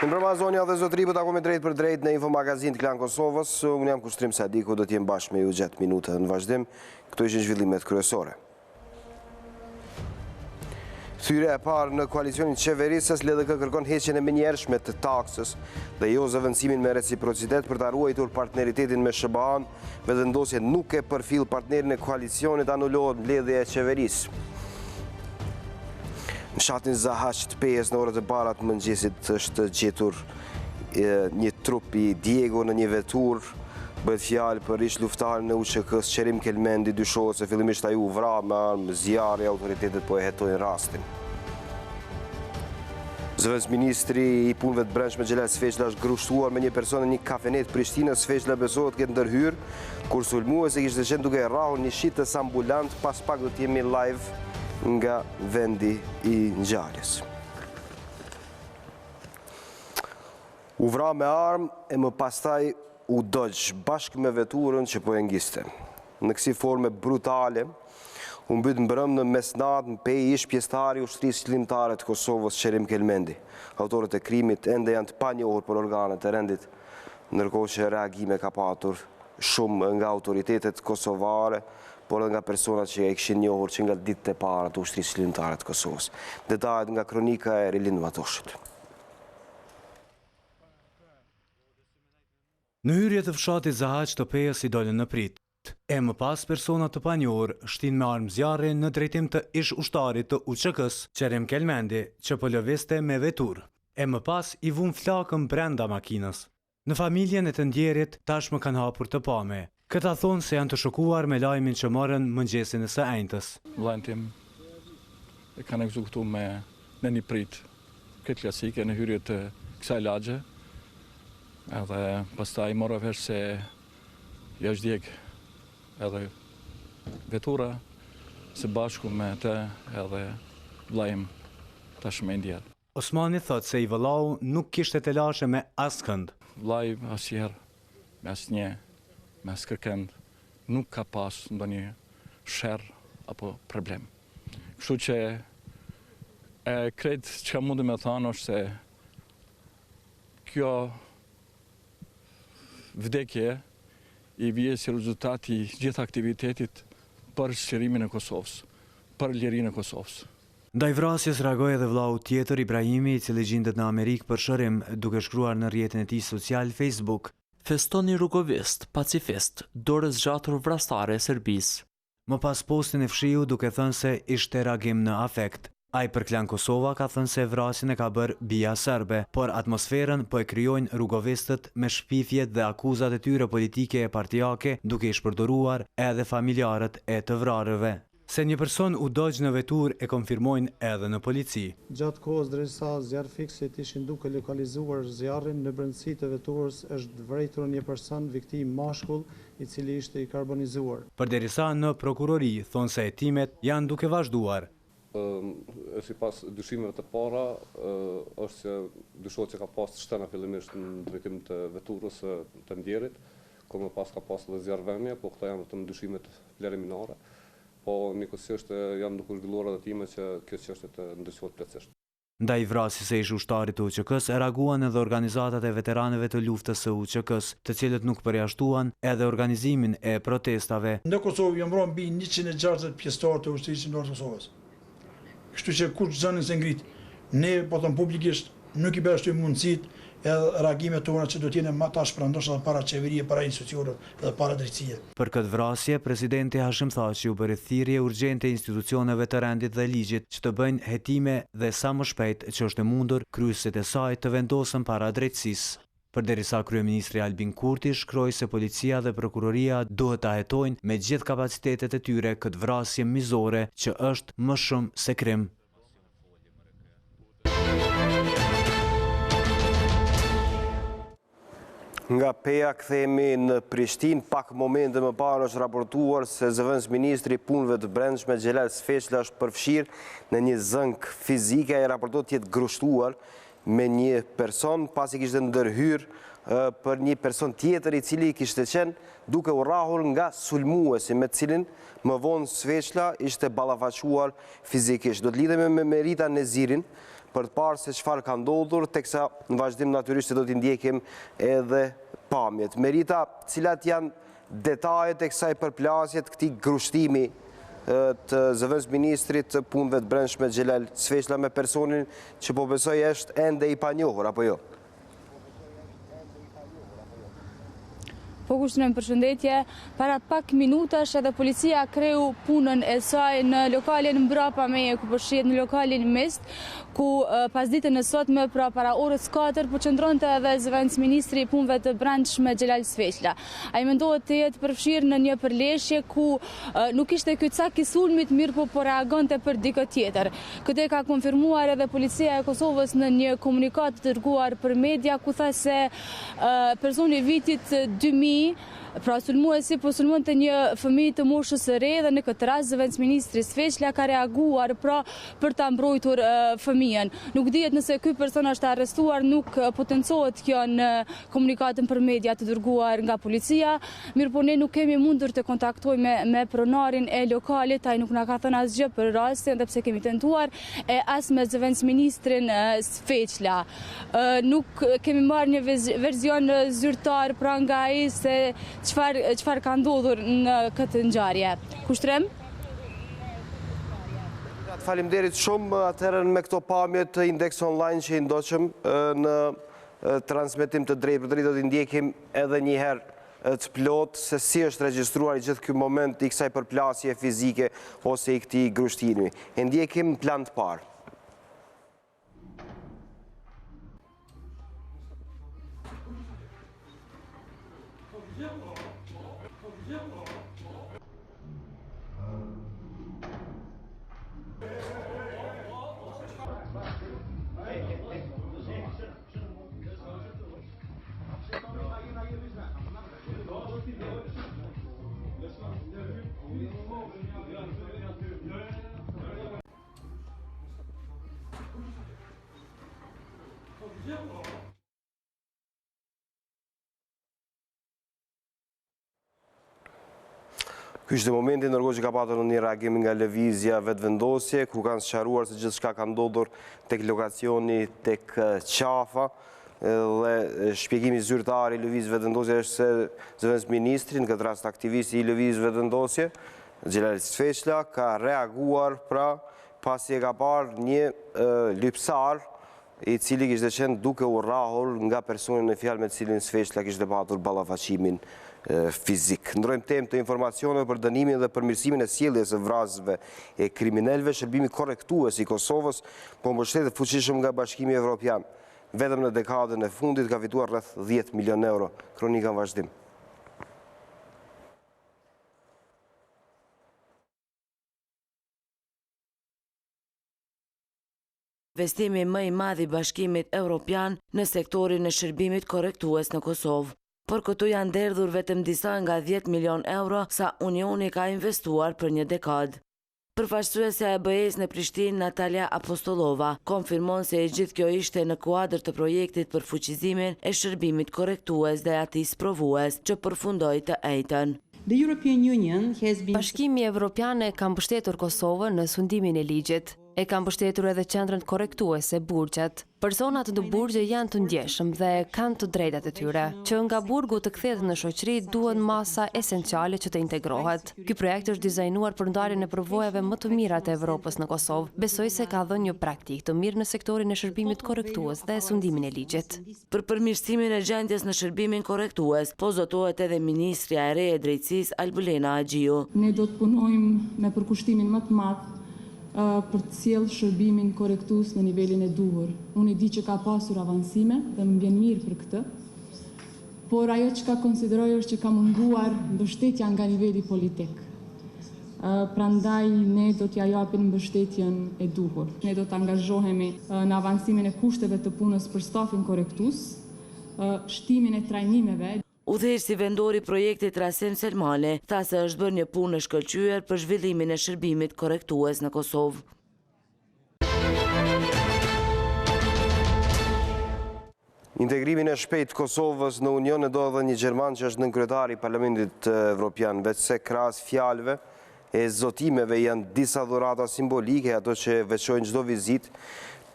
Në përmazonja dhe zotri për takome drejt për drejt në infomagazin të Klan Kosovës, unë jam Kushtrim Sadiku, do t'jem bashkë me ju 6 minuta në vazhdim, këto ishin zhvillimet kryesore. Thyre e parë në koalicionin qeverisës, LDK kërkon heqjen e menjershme të taksës dhe jo zëvendësimin me reciprocitet për ta ruajtur partneritetin me SBA-n, vendosja nuk e përfill partnerin e koalicionit, anulohet mbledhja e qeverisë. Në shatin Zahaq të Pejës në orët e para të mëngjesit është gjetur një trup i Diego në një vetur. Bëhet fjalë për ish luftarin e UÇK-s Qerim Kelmendi, dyshohet se fillimisht ai u vra me armë zjarri, autoritetet po e hetojnë rastin. Zëvendës ministri i punëve të brendshme Xhelal Sfeqla është grushtuar me një person në një kafenet Prishtinës. Sfeqla besohet ketë ndërhyrë kur sulmuesi kishte qenë duke rrahur një shitës ambulant. Pas pak do të jemi live nga vendi i ngjarjes. U vra me armë e më pastaj u dogj bashkë me veturën që po e ngiste. Në kësi forme brutale, u mbyt mbrëm në mesnat në Pejë ish pjesëtari ushtrisë qëllimtare të Kosovës Qerim Kelmendi. Autorët e krimit ende janë të panjohur për organet e rendit, ndërkohë që reagime ka patur shumë nga autoritetet kosovare, por edhe nga personat që e kishin njohur që nga ditët e para të ushtrisë qëllimtare të Kosovës. Detajet nga kronika e Rilin Vatoshit. Në hyrje të fshatit Zahaq të Pejës i dolën në prit. E më pas personat të panjohur shtin me armë zjarri në drejtim të ish ushtarit të UÇK-s Qerim Kelmendi që po lëvizte me vetur. E më pas i vun flakën brenda makinës. Në familjen e të ndjerit tashmë kanë hapur të pame. Këta thonë se janë të shokuar me lajmin që morën mëngjesin e së enjtës. Vllajin tim e kanë ekzekutuar me në një prit. Këtë klasike në hyrje të kësaj lagje. Edhe pastaj mora vesh se jashtë djeg edhe vetura së bashku me të edhe vllajim tashmë ndjer. Osmani thot se i vëllau nuk kishte të lashe me askënd. Vllai asnjëherë me asnjë me askënd nuk ka pas ndonjë sherr apo problem. Kështu që krejt që mundi me thanë është se kjo vdekje i vje si rezultati gjithë aktivitetit për sqarimin e Kosovës, për lirinë e Kosovës. Ndaj vrasjes reagoi edhe vllau tjetër Ibrahimi, i cili gjendet në Amerikë për shërim, duke shkruar në rrjetin e tij social Facebook: Festoni rrugovist, pacifist, dorë zgjatur vrastare e Serbisë. Më pas postin e fshiu duke thënë se ishte reagim në afekt. Ai për Klan Kosova ka thënë se vrasjen e ka bërë bija serbe, por atmosferën po e krijojnë rrugovistët me shpifjet dhe akuzat e tyre politike e partijake, duke i shpërdoruar edhe familjarët e të vrarëve. Se një person u dogj në vetur e konfirmojnë edhe në polici. Gjatë kohës derisa zjarr fiksit ishin duke lokalizuar zjarrin, në brendësi të veturës është vërejtur një person viktim mashkull i cili ishte i karbonizuar. Përderisa në prokurori thonë se hetimet janë duke vazhduar. Sipas dyshimeve të para, është se dyshohet që ka pas shtena fillimisht në drejtim të veturës të ndjerit, kur më pas ka pas edhe zjarrvëmje, po këta janë vetëm dyshimet preliminare. Po njëkohësisht janë duke zhvilluar edhe time që kjo çështje të ndërtohet plotësisht. Ndaj vrasjes së ish ushtarit të UÇK-s reaguan edhe organizatat e veteranëve të luftës së UÇK-s, të cilët nuk përjashtuan edhe organizimin e protestave. Në Kosovë janë mbrojtur mbi 160 pjesëtarë të ushtrisë qëndrore të Kosovës. Kështu që kur zënin se ngrit, ne po them publikisht nuk i bashkojmë mundësit edhe reagimet tona që do të jenë më tash pra ndoshta para qeverie, para institucioneve dhe para drejtësie. Për këtë vrasje, presidenti Hashim Thaçi u bëri thirrje urgjente institucioneve të rendit dhe ligjit që të bëjnë hetime dhe sa më shpejt që është e mundur kryesit e saj të vendosen para drejtësisë. Përderisa kryeministri Albin Kurti shkroi se policia dhe prokuroria duhet ta hetojnë me gjithë kapacitetet e tyre këtë vrasje mizore që është më shumë se krim. Nga Peja kthehemi në Prishtinë. Pak momente më parë është raportuar se zëvendës ministri i punëve të brendshme Xhelal Sfeqla është përfshirë në një zënk fizike. Ai raportohet të jetë grushtuar me një person pasi kishte ndërhyrë për një person tjetër i cili kishte qenë duke u rrahur nga sulmuesi me cilin më vonë Sfeqla ishte ballafaquar fizikisht. Do të lidhemi me Merita Nezirin, për të parë se çfarë ka ndodhur, teksa në vazhdim natyrisht do t'i ndjekim edhe pamjet. Merita, cilat janë detajet e kësaj përplasje të këtij grushtimi të zëvendës ministrit të punëve të brendshme Xhelal Sfeshla me personin që po besoj është ende i panjohur, apo jo? Po kushtrem, përshëndetje. Para pak minutash edhe policia kreu punën e saj në lokalin mbrapa meje, ku përshjet në lokalin mist, ku pas ditën e sotme, pra para orës 4, po qëndronte edhe zëvendës ministri i punëve të brendshme Xhelal Sfeshla. Ai mendohet të jetë përfshirë në një përleshje ku nuk ishte ky cak i sulmit, mirë po reagonte për dikë tjetër. Këtë ka konfirmuar edhe policia e Kosovës në një komunikat të dërguar për media, ku tha se personi vitit 2000, pra sulmuesi po sulmonte një fëmijë të moshës së re dhe në këtë rast zëvendës ministri Sfeshla ka reaguar pra për ta mbrojtur fëmijën. Nuk dihet nëse ky person është arrestuar, nuk potencohet kjo në komunikatën për media të dërguar nga policia, mirë po ne nuk kemi mundur të kontaktojmë me pronarin e lokalit, ai nuk na ka thënë asgjë për rastin, edhe pse kemi tentuar, e as me zëvendës ministrin Sfeshla. Nuk kemi marrë një version zyrtar pra nga ai se çfarë ka ndodhur në këtë ngjarje. Kushtrem? Faleminderit shumë, atëherën me këto pamje të Index Online që i ndoqëm në transmetim të drejtë për drejtë do t'i ndjekim edhe një herë të plot se si është regjistruar i gjithë ky moment i kësaj përplasje fizike ose i këtij grushtimi. E ndjekim në plan të parë. Ky është momenti ndërkohë që ka patur një reagim nga lëvizja vetëvendosje, ku kanë sqaruar se gjithçka ka ndodhur tek lokacioni, tek qafa, dhe shpjegimi zyrtar i lëvizjes vetëvendosje është se zëvendës ministri, në këtë rast aktivisti i lëvizjes vetëvendosje, Xhelal Sfeshla, ka reaguar pra pasi e ka parë një lypsar i cili kishte qenë duke u rrahur nga personi në fjalë me të cilin Sfeshla kishte patur ballafaqimin fizik. Ndrojmë temë të informacione për dënimin dhe përmirësimin e sjelljes së vrasësve e kriminalëve. Shërbimi korrektues i Kosovës po mbështetet fuqishëm nga Bashkimi Evropian. Vetëm në dekadën e fundit ka fituar rreth 10 milion euro. Kronika në vazhdim. Investimi më i madh i Bashkimit Evropian në sektorin e shërbimit korrektues në Kosovë. Por këtu janë derdhur vetëm disa nga 10 milion euro sa Unioni ka investuar për një dekadë. Përfaqësuesja e BE-s në Prishtinë, Natalia Apostolova, konfirmon se e gjithë kjo ishte në kuadër të projektit për fuqizimin e shërbimit korrektues dhe atij sprovues që përfundoi të ejtën. Bashkimi Evropian e ka mbështetur Kosovën në sundimin e ligjit. E ka mbështetur edhe qendrën korrektuese burgjet. Personat në burgje janë të ndjeshëm dhe kanë të drejtat e tyre. Që nga burgu të kthehet në shoqëri duhen masa esenciale që të integrohet. Ky projekt është dizajnuar për ndarjen e përvojave më të mira të Evropës në Kosovë. Besoj se ka dhënë një praktikë të mirë në sektorin e shërbimit korrektues dhe sundimin e ligjit. Për përmirësimin e gjendjes në shërbimin korrektues, po zotohet edhe ministrja e re e drejtësisë Albulena Agjiu. Ne do të punojmë me përkushtimin më të madh për të sjellë shërbimin korrektues në nivelin e duhur. Unë i di që ka pasur avancime dhe më vjen mirë për këtë, por ajo që ka konsideroj është që ka munguar mbështetja nga niveli politik. Prandaj ne do t'ja japim mbështetjen e duhur. Ne do të angazhohemi në avancimin e kushteve të punës për stafin korrektues, shtimin e trajnimeve. Udhëheqësi vendor i projektit Rasim Selmane tha se është bërë një punë e shkëlqyer për zhvillimin e shërbimit korrektues në Kosovë. Integrimin e shpejt të Kosovës në Union e do edhe një Gjerman që është nënkryetari i Parlamentit Evropian, veçse krahas fjalëve e zotimeve janë disa dhurata simbolike, ato që veçojnë çdo vizitë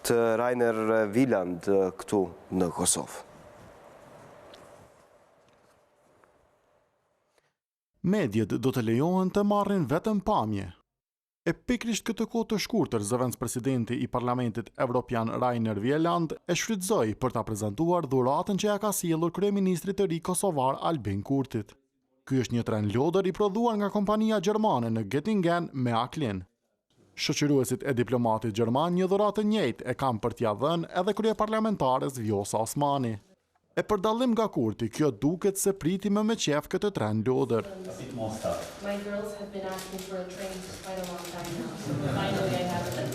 të Rainer Wieland këtu në Kosovë. Mediat do të lejohen të marrin vetëm pamje. E pikrisht këtë kohë të shkurtër, zëvendës presidenti i Parlamentit Evropian Rainer Wieland e shfrytëzoi për ta prezantuar dhuratën që ja ka sjellur kryeministrit të ri kosovar Albin Kurtit. Ky është një tren lodër i prodhuar nga kompania gjermane në Göttingen me Klan. Shoqëruesit e diplomatit gjerman një dhuratë të njëjtë e kanë për t'ia dhënë edhe kryeparlamentares Vjosa Osmani. E për dallim nga Kurti, kjo duket se priti me qef këtë tren lodër. My girls have been asking for a train for quite a long time now. Finally I have it.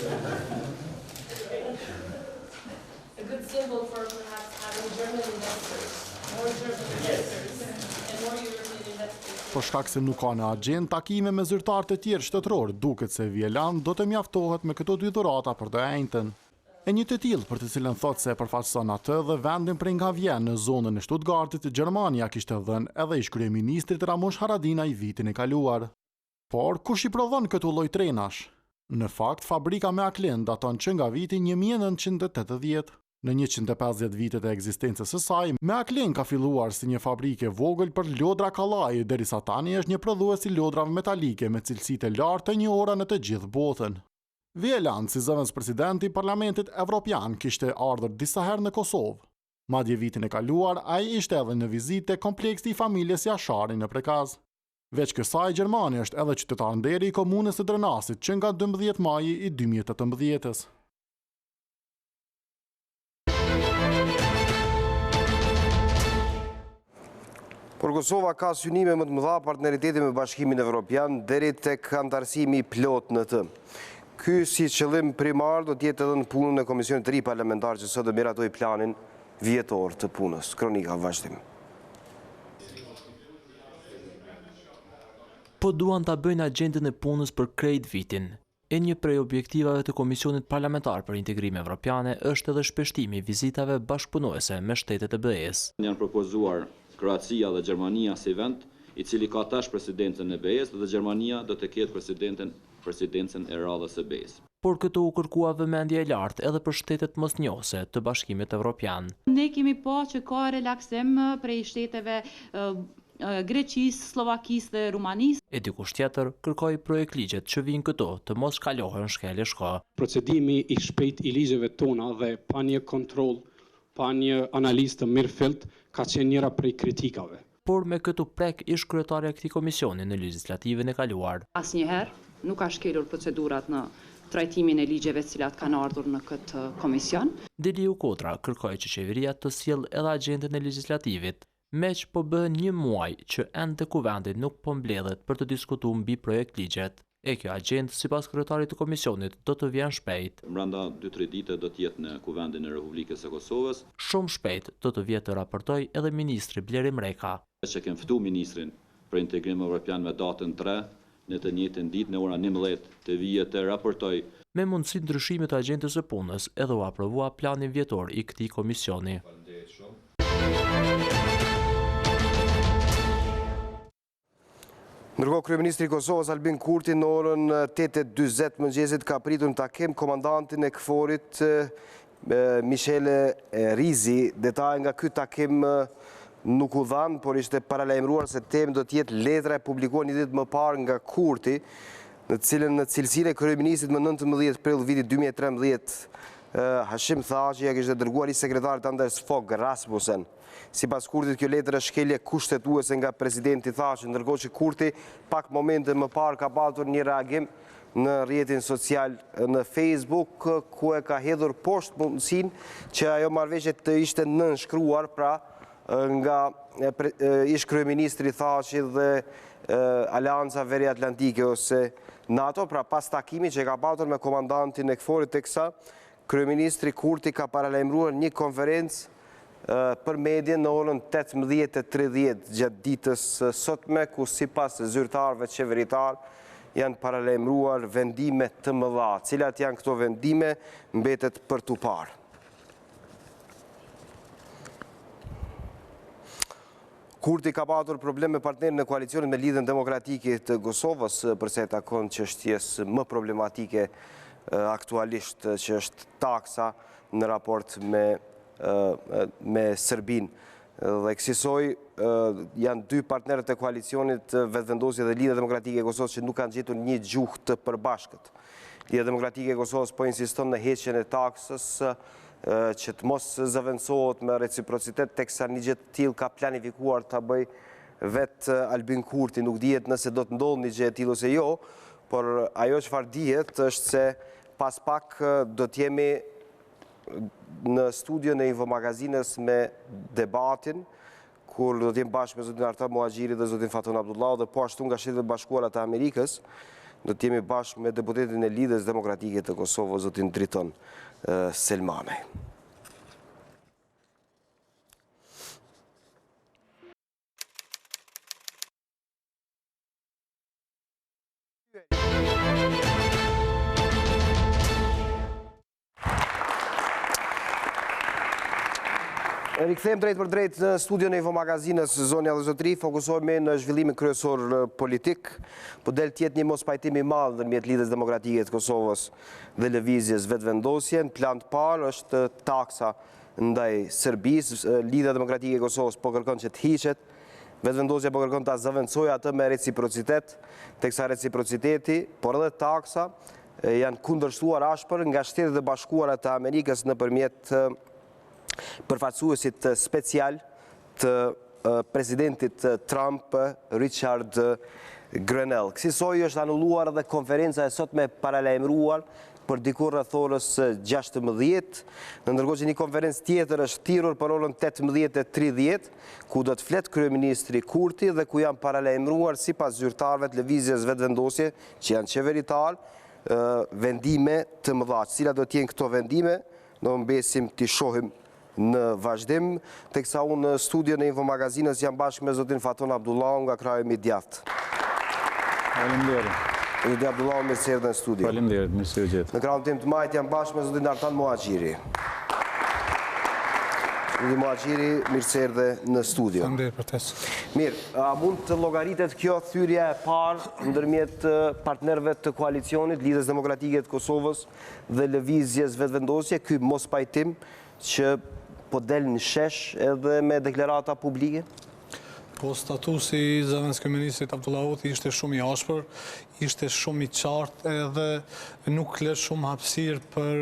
A good symbol for perhaps having German investors, more German investors, and more European investors. Për shkak se nuk ka në agjend takime me zyrtarë të tjerë shtetëror, duket se Wieland do të mjaftohet me këto dy dhurata për të njëjtën. E një të tillë për të cilën thotë se përfaqëson atë dhe vendin prej nga vjen në zonën e Stuttgartit, Gjermania kishte dhënë edhe ish kryeministrit Ramush Haradinaj vitin e kaluar. Por kush i prodhon këtu lloj trenash? Në fakt, fabrika me Klan daton që nga viti 1980. Në 150 vitet e ekzistencës së saj, me Klan ka filluar si një fabrike vogël për lodra kallaji, derisa tani është një prodhues i lodrave metalike me cilësitë e lartë të njohura në të gjithë botën. Wieland, si zëvendës presidenti i Parlamentit Evropian, kishte ardhur disa herë në Kosovë. Madje vitin e kaluar, ai ishte edhe në vizitë kompleksit i familjes Jashari në Prekaz. Veç kësaj, Gjermani është edhe qytetar nderi i komunës së Drenasit që nga 12 maji i 2018-s. Por Kosova ka synime më të mëdha partneriteti me Bashkimin Evropian deri tek antarësimi i plot në të. Ky si qëllim primar do t'jetë edhe në punën e Komisionit të ri parlamentar që sot do miratoj planin vjetor të punës. Kronika vazhdim. Po duan ta bëjnë agjendën e punës për krejt vitin. E një prej objektivave të Komisionit Parlamentar për Integrim Evropiane është edhe shpeshtimi i vizitave bashkëpunuese me shtetet e BE-s. Janë propozuar Kroacia dhe Gjermania si vend, i cili ka tash presidencën e BE-s dhe Gjermania do të ketë presidencën e radhës së BE-s. Por këto u kërkua vëmendje e lartë edhe për shtetet mosnjohëse të Bashkimit Evropian. Ne kemi pa që ka relaksim prej shteteve Greqisë, Slovakisë dhe Rumanisë. E dikush tjetër kërkoi projekt ligjet që vijnë këto të mos kalohen shkelje shka. Procedimi i shpejt i ligjeve tona dhe pa një kontroll, pa një analizë të mirëfillt ka qenë njëra prej kritikave. Por me këtu prek ish kryetari e këtij komisioni në legislativën e kaluar. Asnjëherë nuk ka shkelur procedurat në trajtimin e ligjeve të cilat kanë ardhur në këtë komision. Deliu Kotra kërkoi që qeveria të sjellë edhe agjendën e legislativit, meq po bën një muaj që ende kuvendi nuk po mbledhet për të diskutuar mbi projekt ligjet. E kjo agjendë, sipas kryetarit të komisionit, do të vjen shpejt. Brenda 2-3 ditë do të jetë në Kuvendin e Republikës së Kosovës. Shumë shpejt do të vjetë të raportoj edhe ministri Bleri Mreka. Që kem ftu ministrin për Integrim Evropian me datën 3, në të njëjtën ditë në ora 11 të vijë të raportoj. Me mundësi ndryshime të agjendës së punës, edhe u aprovua planin vjetor i këtij komisioni. Ndërkohë, kryeministri i Kosovës Albin Kurti në orën 8:40 mëngjesit ka pritur në takim komandantin e KFOR-it Michele Rizi. Detaj nga ky takim nuk u dhanë, por ishte paralajmëruar se temë do të jetë letra e publikuar një ditë më parë nga Kurti, në cilën në cilësinë e kryeministit më 19 prill vitit 2013, Hashim tha që ja kishte dërguar i sekretarit Anders Fogh Rasmussen. Sipas Kurtit, kjo letër është shkelje kushtetuese nga presidenti Thaçi, ndërkohë që Kurti pak momente më parë ka patur një reagim në rrjetin social në Facebook, ku e ka hedhur poshtë mundësinë që ajo marrëveshje të ishte nënshkruar pra nga ish kryeministri Thaçi dhe Aleanca Veriatlantike ose NATO, pra pas takimit që ka patur me komandantin e KFOR-it, teksa kryeministri Kurti ka paralajmëruar një konferencë për medjen në orën 18:30 gjatë ditës sotme, ku sipas zyrtarëve qeveritar janë paralajmëruar vendime të mëdha. Cilat janë këto vendime mbetet për tu parë. Kurti ka patur problem me partnerin e koalicionit me Lidhjen Demokratike të Kosovës përsa e takon çështjes më problematike aktualisht që është taksa në raport me Serbinë. Dhe kësaj janë dy partnerët e koalicionit Vetëvendosje dhe Lidhja Demokratike e Kosovës që nuk kanë gjetur një gjuhë të përbashkët. Lidhja Demokratike e Kosovës po insiston në heqjen e taksës që të mos zëvendësohet me reciprocitet, teksa një gjë të tillë ka planifikuar ta bëj vetë Albin Kurti. Nuk dihet nëse do të ndodhë një gjë e tillë ose jo, por ajo çfarë dihet është se pas pak do të jemi në studion e Infomagazinës me debatin, kur do të jemi bashkë me zotin Artan Muhaxhiri dhe zotin Faton Abdullahu, dhe po ashtu nga Shtetet e Bashkuara të Amerikës, do të jemi bashkë me deputetin e Lidhjes Demokratike të Kosovës, zotin Driton Selmanaj. Rikthehem drejt për drejt në studion e Infomagazinës Zonja dhe Zotri, fokusohemi në zhvillimin kryesor politik, po del tjetë një mos pajtim i madh ndërmjet Lidhjes Demokratike të Kosovës dhe lëvizjes Vetëvendosje. Në plan të parë është taksa ndaj Serbisë. Lidhja Demokratike e Kosovës po kërkon që të hiqet, Vetëvendosja po kërkon ta zëvendësojë atë me reciprocitet, teksa reciprociteti, por edhe taksa janë kundërshtuar ashpër nga Shtetet e Bashkuara të Amerikës nëpërmjet përfaqësuesit special të presidentit Trump, Richard Grenell. Kësaj është anulluar edhe konferenca e sotme paralajmëruar për dikur rreth orës 16, ndërkohë që një konferencë tjetër është thirrur për orën 18:30, ku do të flet kryeministri Kurti dhe ku janë paralajmëruar sipas zyrtarëve të lëvizjes Vetëvendosje, që janë qeveritar, vendime të mëdha. Cilat do të jenë këto vendime, do mbesim t'i shohim në vazhdim, teksa unë në studion e Infomagazinës jam bashkë me zotin Faton Abdullahu nga kraji Midjat. Faleminderit. Zotin Abdullahu, mirë se erdhën në studio. Faleminderit, mirë se u gjetë. Në krahun tim të majt jam bashkë me zotin Artan Muhaxhiri. Zotin Muhaxhiri, mirë se erdhe në studio. Faleminderit për tes. Mirë, a mund të llogaritet kjo thyrja e parë ndërmjet partnerëve të koalicionit Lidhjes Demokratike të Kosovës dhe lëvizjes Vetëvendosje, ky mos pajtim që po del në shesh edhe me deklarata publike? Po statusi i zëvendësministrit Abdullahu ishte shumë i ashpër, ishte shumë i qartë edhe nuk lë shumë hapësirë për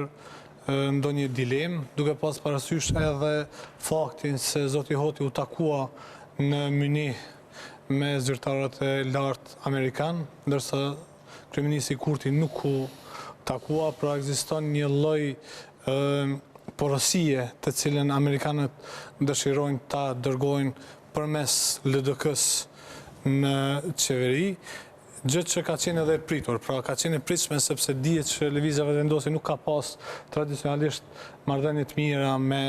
ndonjë dilemë, duke pas parasysh edhe faktin se zoti Hoti u takua në Munich me zyrtarët e lartë amerikan, ndërsa kryeministri Kurti nuk u takua, pra ekziston një lloj porosie të cilën amerikanët dëshirojnë ta dërgojnë përmes LDK-s në qeveri, gjë që ka qenë edhe pritur, pra ka qenë e pritshme sepse dihet që lëvizja Vetëvendosje nuk ka pas tradicionalisht marrëdhënie të mira me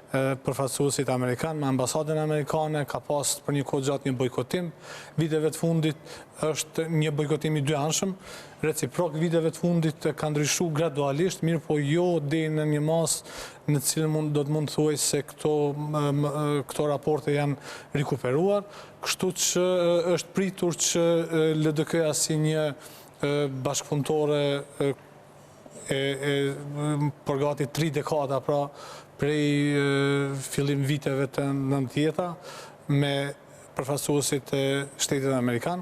përfaqësuesit amerikan, me ambasadën amerikane, ka pas për një kohë gjatë një bojkotim. Viteve të fundit është një bojkotim i dyanshëm, reciprok. Viteve të fundit ka ndryshuar gradualisht, mirë po jo deri në një mas në cilën do të mund të thuaj se këto raporte janë rikuperuar, kështu që është pritur që LDK-ja si një bashkëpunëtore për gati 3 dekada, pra prej fillim viteve të 90-ta me përfaqësuesit e Shtetit Amerikan,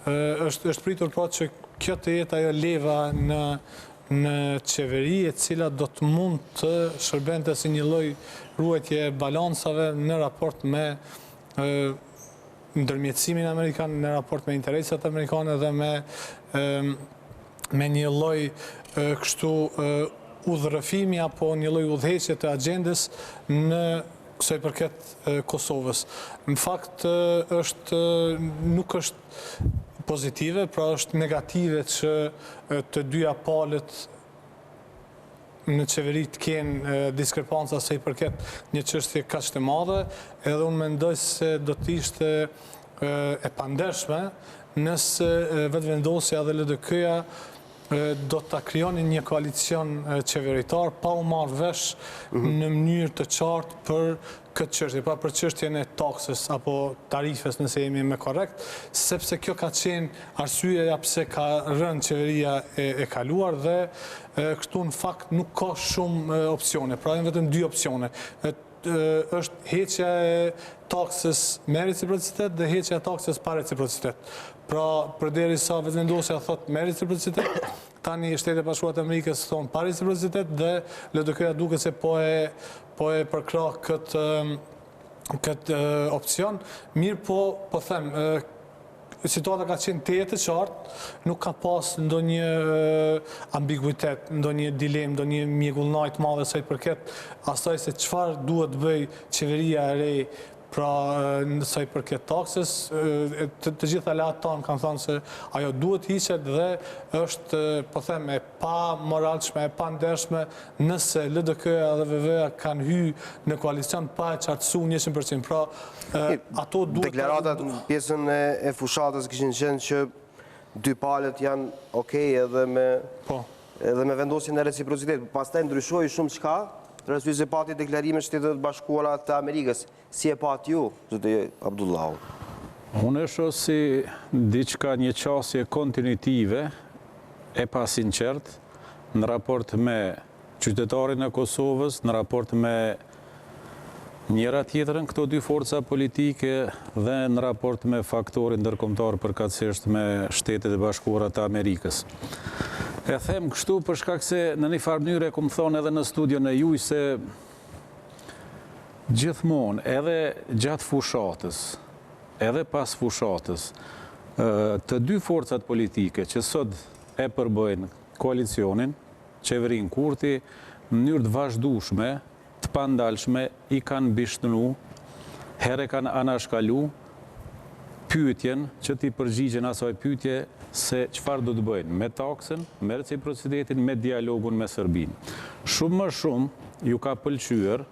është pritur pra që kjo të jetë ajo leva në qeveri e cila do të mund të shërbente si një lloj ruajtje balancave në raport me ndërmjetësimin amerikan, në raport me interesat amerikane dhe me një lloj kështu udhërëfimi apo një lloj udhëheqje të agjendës në kësaj përket Kosovës. Në fakt nuk është pozitive, pra është negative që të dyja palët në qeveri të kenë diskrepanca se i përket një çështje kaq të madhe, edhe unë mendoj se do të ishte e pandershme nëse Vetëvendosja dhe LDK-ja do të krijonin një koalicion qeveritar pa u marrë vesh në mënyrë të qartë për këtë çështje, pra për çështjen e taksës apo tarifes nëse jemi me korrekt, sepse kjo ka qenë arsyeja pse ka rënë qeveria e kaluar dhe kështu në fakt nuk ka shumë opsione, pra janë vetëm 2 opsione. Është heqja e taksës me reciprocitet dhe heqja e taksës pa reciprocitet. Pra, përderisa vetëvendosja thot me reciprocitet, tani Shtetet e Bashkuara të Amerikës thonë pa reciprocitet dhe LDK-ja duket se po e përkrah këtë opcion. Mirë po them, situata ka qenë të qartë, nuk ka pas ndonjë ambiguitet, ndonjë dilemë, ndonjë mjegullnaj të madhe sa i përket asaj se çfarë duhet bëj qeveria e re pra sa i përket taksës. Të gjitha aleat tanë kanë thënë se ajo duhet hiqet dhe është, po them, e pa moralshme, e pa ndershme nëse LDK-ja dhe VV-ja kanë hyrë në koalicion pa e qartësu 100%. Pra, ato duhet... Deklaratat në pjesën e fushatës kishin qenë që 2 palët janë okej edhe me vendosjen e reciprocitet. Pastaj ndryshoi shumë çka, rësui se pati deklarime Shtetet e Bashkuara të Amerikës. Si e pati ju, zotë Abdullahu? Unë e shoh si diçka, një qasje kontinuitive e pasinqert në raport me qytetarin e Kosovës, në raport me njëra tjetërën këto 2 forca politike dhe në raport me faktorin ndërkombëtar përkatësisht me Shtetet e Bashkuara të Amerikës. E them kështu për shkak se në një farë mënyrë e kom thonë edhe në studion e juaj se gjithmonë edhe gjatë fushatës, edhe pas fushatës, të 2 forcat politike që sot e përbëjnë koalicionin, qeverin Kurti, në mënyrë të vazhdueshme, të pandalshme, i kanë bishtënu, here kanë anashkalu pyetjen që ti përgjigjen asaj pyetje se çfarë do të bëjnë me taksën, me reciprocitetin, me dialogun me Serbinë. Shumë më shumë ju ka pëlqyer,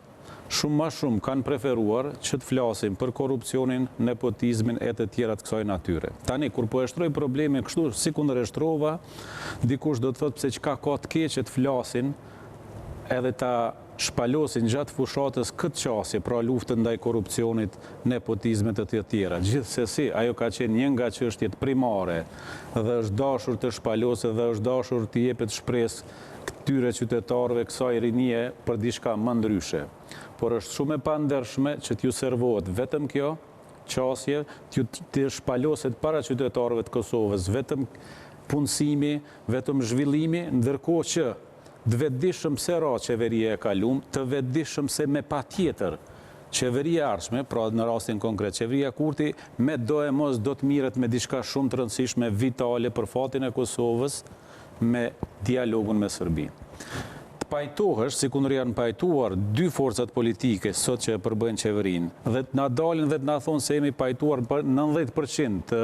shumë më shumë kanë preferuar që të flasim për korrupsionin, nepotizmin e të tjera të kësaj natyre. Tani, kur po e shtroj problemin kështu, si kundër e shtrova, dikush do të thotë pse çka ka të keqe të flasin edhe ta shpalosin gjatë fushatës këtë qasje, pra luftën ndaj korrupsionit, nepotizmit e të tjera. Gjithsesi, ajo ka qenë një nga çështjet primare dhe është dashur të shpalosë dhe është dashur të jepet shpresë këtyre qytetarëve kësaj rinie për diçka më ndryshe. Por është shumë e pandershme që t'ju servohet vetëm kjo qasje, të shpaloset para qytetarëve të Kosovës, vetëm punësimi, vetëm zhvillimi, ndërkohë që të vetëdijshëm se ra qeveria e kalum, të vetëdijshëm se me patjetër qeveria ardhshme, pra në rastin konkret, qeveria Kurti, me do e mos do të miret me diçka shumë të rëndësishme, vitale për fatin e Kosovës, me dialogun me Serbinë. Të pajtohesh, si kundër janë pajtuar 2 forcat politike sot që e përbëjnë qeverinë, dhe të na dalin dhe të na thonë se jemi pajtuar për 90% të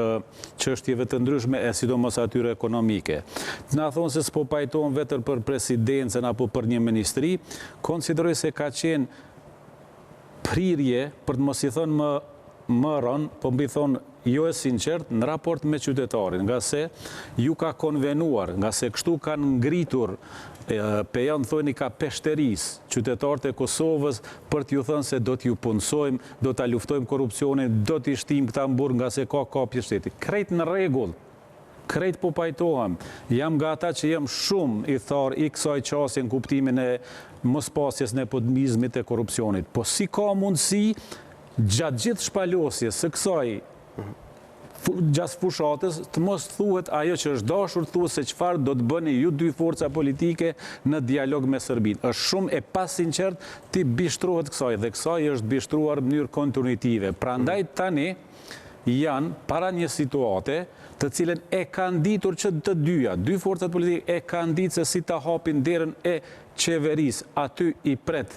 çështjeve të ndryshme e sidomos atyre ekonomike. Të na thonë se s'po pajtohen vetëm për presidencën apo për një ministri, konsideroj se ka qenë prirje për të mos i thënë më rënë, po mbi thonë jo e sinqert në raport me qytetarin, nga se ju ka konvenuar, nga se kështu kanë ngritur pe janë thoni ka peshteris qytetarët e Kosovës për t'ju thënë se do t'ju punësojmë, do t'a luftojmë korrupsionin, do t'i shtim këta mburg nga se ka kapje shteti. Krejt në rregull, krejt po pajtohem. Jam nga ata që jam shumë i tharë i kësaj qasje në kuptimin e mospasjes nepotizmit e korrupsionit. Po si ka mundësi gjatë gjithë shpalosjes së kësaj gjatë fushatës, të mos thuhet ajo që është dashur thuhet se çfarë do të bëni ju 2 forca politike në dialog me Serbinë. Është shumë e pasinqert ti bishtrohet kësaj dhe kësaj është bishtruar në mënyrë kontinuitive. Prandaj tani janë para një situate të cilën e kanë ditur që të dyja, 2 forcat politike e kanë ditur se si ta hapin derën e qeverisë, aty i pret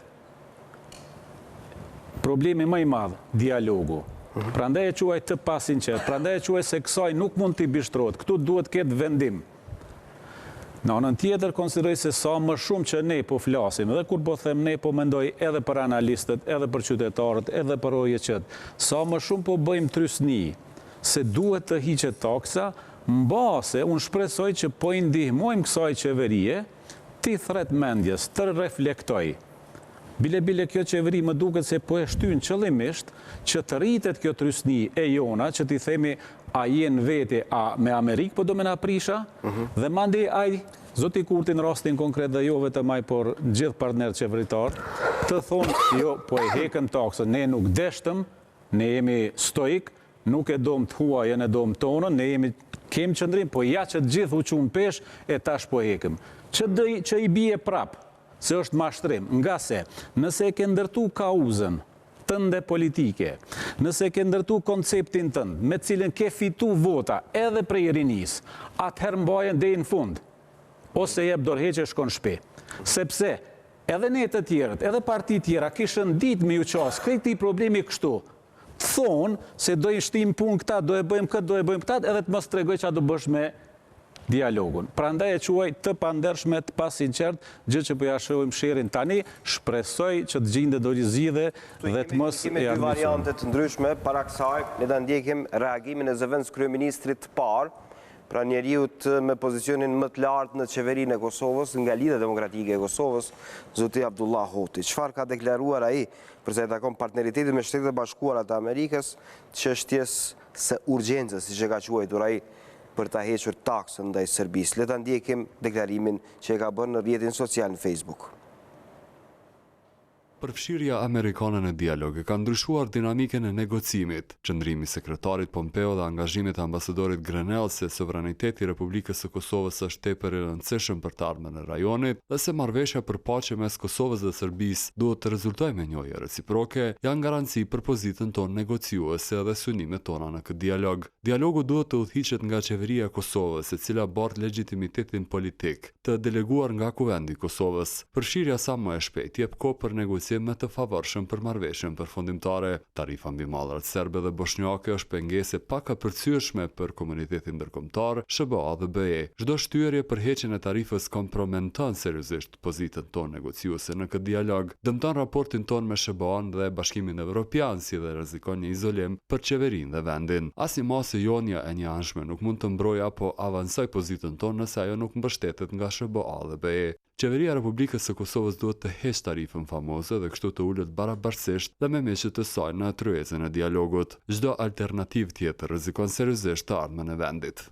problemi më i madh, dialogu. Prandaj e quaj të pasinqert, prandaj e quaj se kësaj nuk mund t'i bishtrohet, këtu duhet ketë vendim. Në anën tjetër, konsideroj se sa më shumë që ne po flasim, dhe kur po them ne po mendoj edhe për analistët, edhe për qytetarët, edhe për OJQ-t, sa më shumë po bëjmë trysni se duhet të hiqet taksa, mbase unë shpresoj që po i ndihmojmë kësaj qeverie, ti thret mendjes, të reflektoj. Bile kjo qeveri më duket se po e shtyn qëllimisht që të rritet kjo trysni e jona, që t'i themi a jenë vete a me Amerikë, po do me na prisha, dhe mandi aj, zoti Kurti në rastin konkret dhe jo vetëm aj, por gjithë partnerët qeveritar, të thonë, jo, po e hekëm taksën, ne nuk deshtëm, ne jemi stoik, nuk e dom të huaj, e dom tonën, ne kemi qëndrim, po ja që gjithë u qunë pesh, e tash po hekëm. Që i bie prapë, se është mashtrim, nga se nëse e ke ndërtu kauzën tënde politike, nëse ke ndërtu konceptin tënd, me cilën ke fitu vota edhe prej rinis, atëherë mbajen dhe në fund, ose jep dorëheqje shkon shpe. Sepse edhe ne të tjerët, edhe parti tjera, kishën ditë me ju qasë, këti problemi kështu, të thonë se do i shtim pun këta, do e bëjmë këtë, do e bëjmë këta, edhe të mos tregoj që a do bësh me dialogun. Prandaj e quaj të pandershme, të pasinqert, gjë që po ja shohim sherin tani, shpresoj që të gjinde do zgjidhje dhe të mos e dy variante të ndryshme para kësaj, ne ta ndjekim reagimin e zëvendës kryeministrit të parë, pra njeriut me pozicionin më të lartë në qeverinë e Kosovës, nga Lidhja Demokratike e Kosovës, zoti Abdullahu. Çfarë ka deklaruar ai për sa i takon partneritetit me Shtetet e Bashkuara të Amerikës, çështjes së urgjencës, siç e ka quajtur ai, për ta hequr taksën ndaj Serbisë. Le ta ndjekim deklarimin që e ka bërë në rrjetin social në Facebook. Përfshirja amerikane në dialog e ka ndryshuar dinamikën e negocimit. Qëndrimi i sekretarit Pompeo dhe angazhimit e ambasadorit Grenell se sovraniteti i Republikës së Kosovës është tepër i rëndësishëm për të ardhmen e rajonit dhe se marrëveshja për paqe mes Kosovës dhe Serbisë duhet të rezultojë me njojë reciproke, janë garanci për pozitën tonë negociuese dhe synimet tona në këtë dialog. Dialogu duhet të udhëhiqet nga qeveria e Kosovës, e cila bart legitimitetin politik të deleguar nga Kuvendi i Kosovës. Përfshirja sa më e shpejtë jep kohë për me të favorshëm për marrëveshjen përfundimtare. Tarifa mbi mallrat serbe dhe bosnjake është pengesë pak e përcyeshme për komunitetin ndërkombëtar, SBA dhe BE. Çdo shtyrje për heqjen e tarifës komprometon seriozisht pozitën tonë negociuese në këtë dialog, dëmton raportin tonë me SBA-n dhe Bashkimin Evropian, si dhe rrezikon një izolim për qeverinë dhe vendin. Asnjë masë jonja e një anshme nuk mund të mbrojë apo avancoj pozitën tonë nëse ajo nuk mbështetet nga SBA dhe BE. Qeveria e Republikës së Kosovës duhet të heqë tarifën famoze dhe kështu të ulet barabartësisht dhe me miqët të saj në tryezën e dialogut. Çdo alternativë tjetër rrezikon seriozisht të ardhmen e vendit.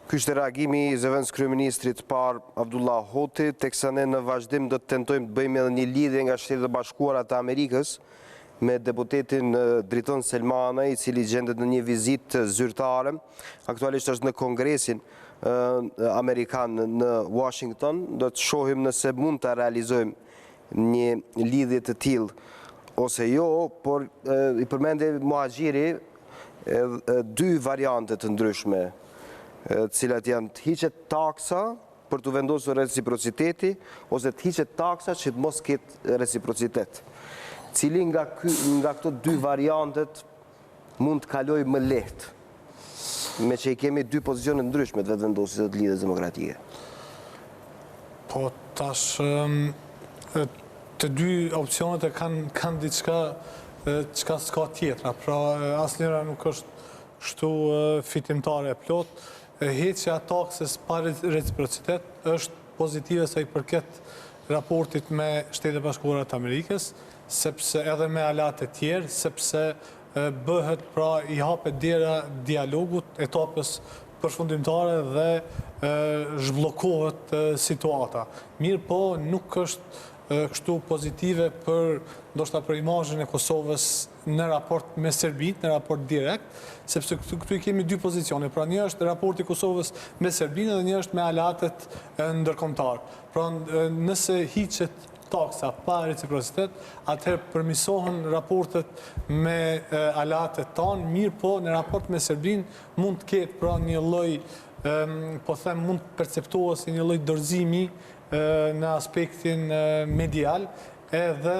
Ky është reagimi i zëvendës kryeministrit parë Abdullahu, teksa ne në vazhdim do të tentojmë të bëjmë edhe një lidhje nga Shtetet e Bashkuara të Amerikës me deputetin Driton Selmana, i cili gjendet në një vizitë zyrtare. Aktualisht është në Kongresin Amerikan në Washington. Do të shohim nëse mund të realizojmë një lidhje të tillë ose jo, por i përmendi Muhaxhiri dy variante të ndryshme, cilat janë të hiqet taksa për të vendosur reciprociteti ose të hiqet taksa që të mos ketë reciprocitet. Cili nga këto dy variantet mund të kaloj më lehtë, me që i kemi dy pozicione ndryshme të vetëvendosjes të Lidhjes Demokratike? Po tash të dy opsionet e kanë diçka s'ka tjetra, pra asnjëra nuk është shtu fitimtare e plot. Heqja taksës pa reciprocitet është pozitive sa i përket raportit me Shtetet e Bashkuara të Amerikës, sepse edhe me alat e tjerë, sepse bëhet pra i hapet dera dialogut, etapës përfundimtare dhe zhbllokohet situata. Mirë po nuk është kështu pozitive për ndoshta për imazhin e Kosovës në raport me Serbinë, në raport direkt, sepse këtu i kemi dy pozicione. Pra një është raporti i Kosovës me Serbinë dhe një është me aleatet ndërkombëtar. Pra nëse hiqet taksa pa reciprocitet, atëherë përmirësohen raportet me aleatet tanë, mirë po në raport me Serbinë mund të ketë pra një lloj, po them, mund të perceptohet si një lloj dorëzimi në aspektin medial, edhe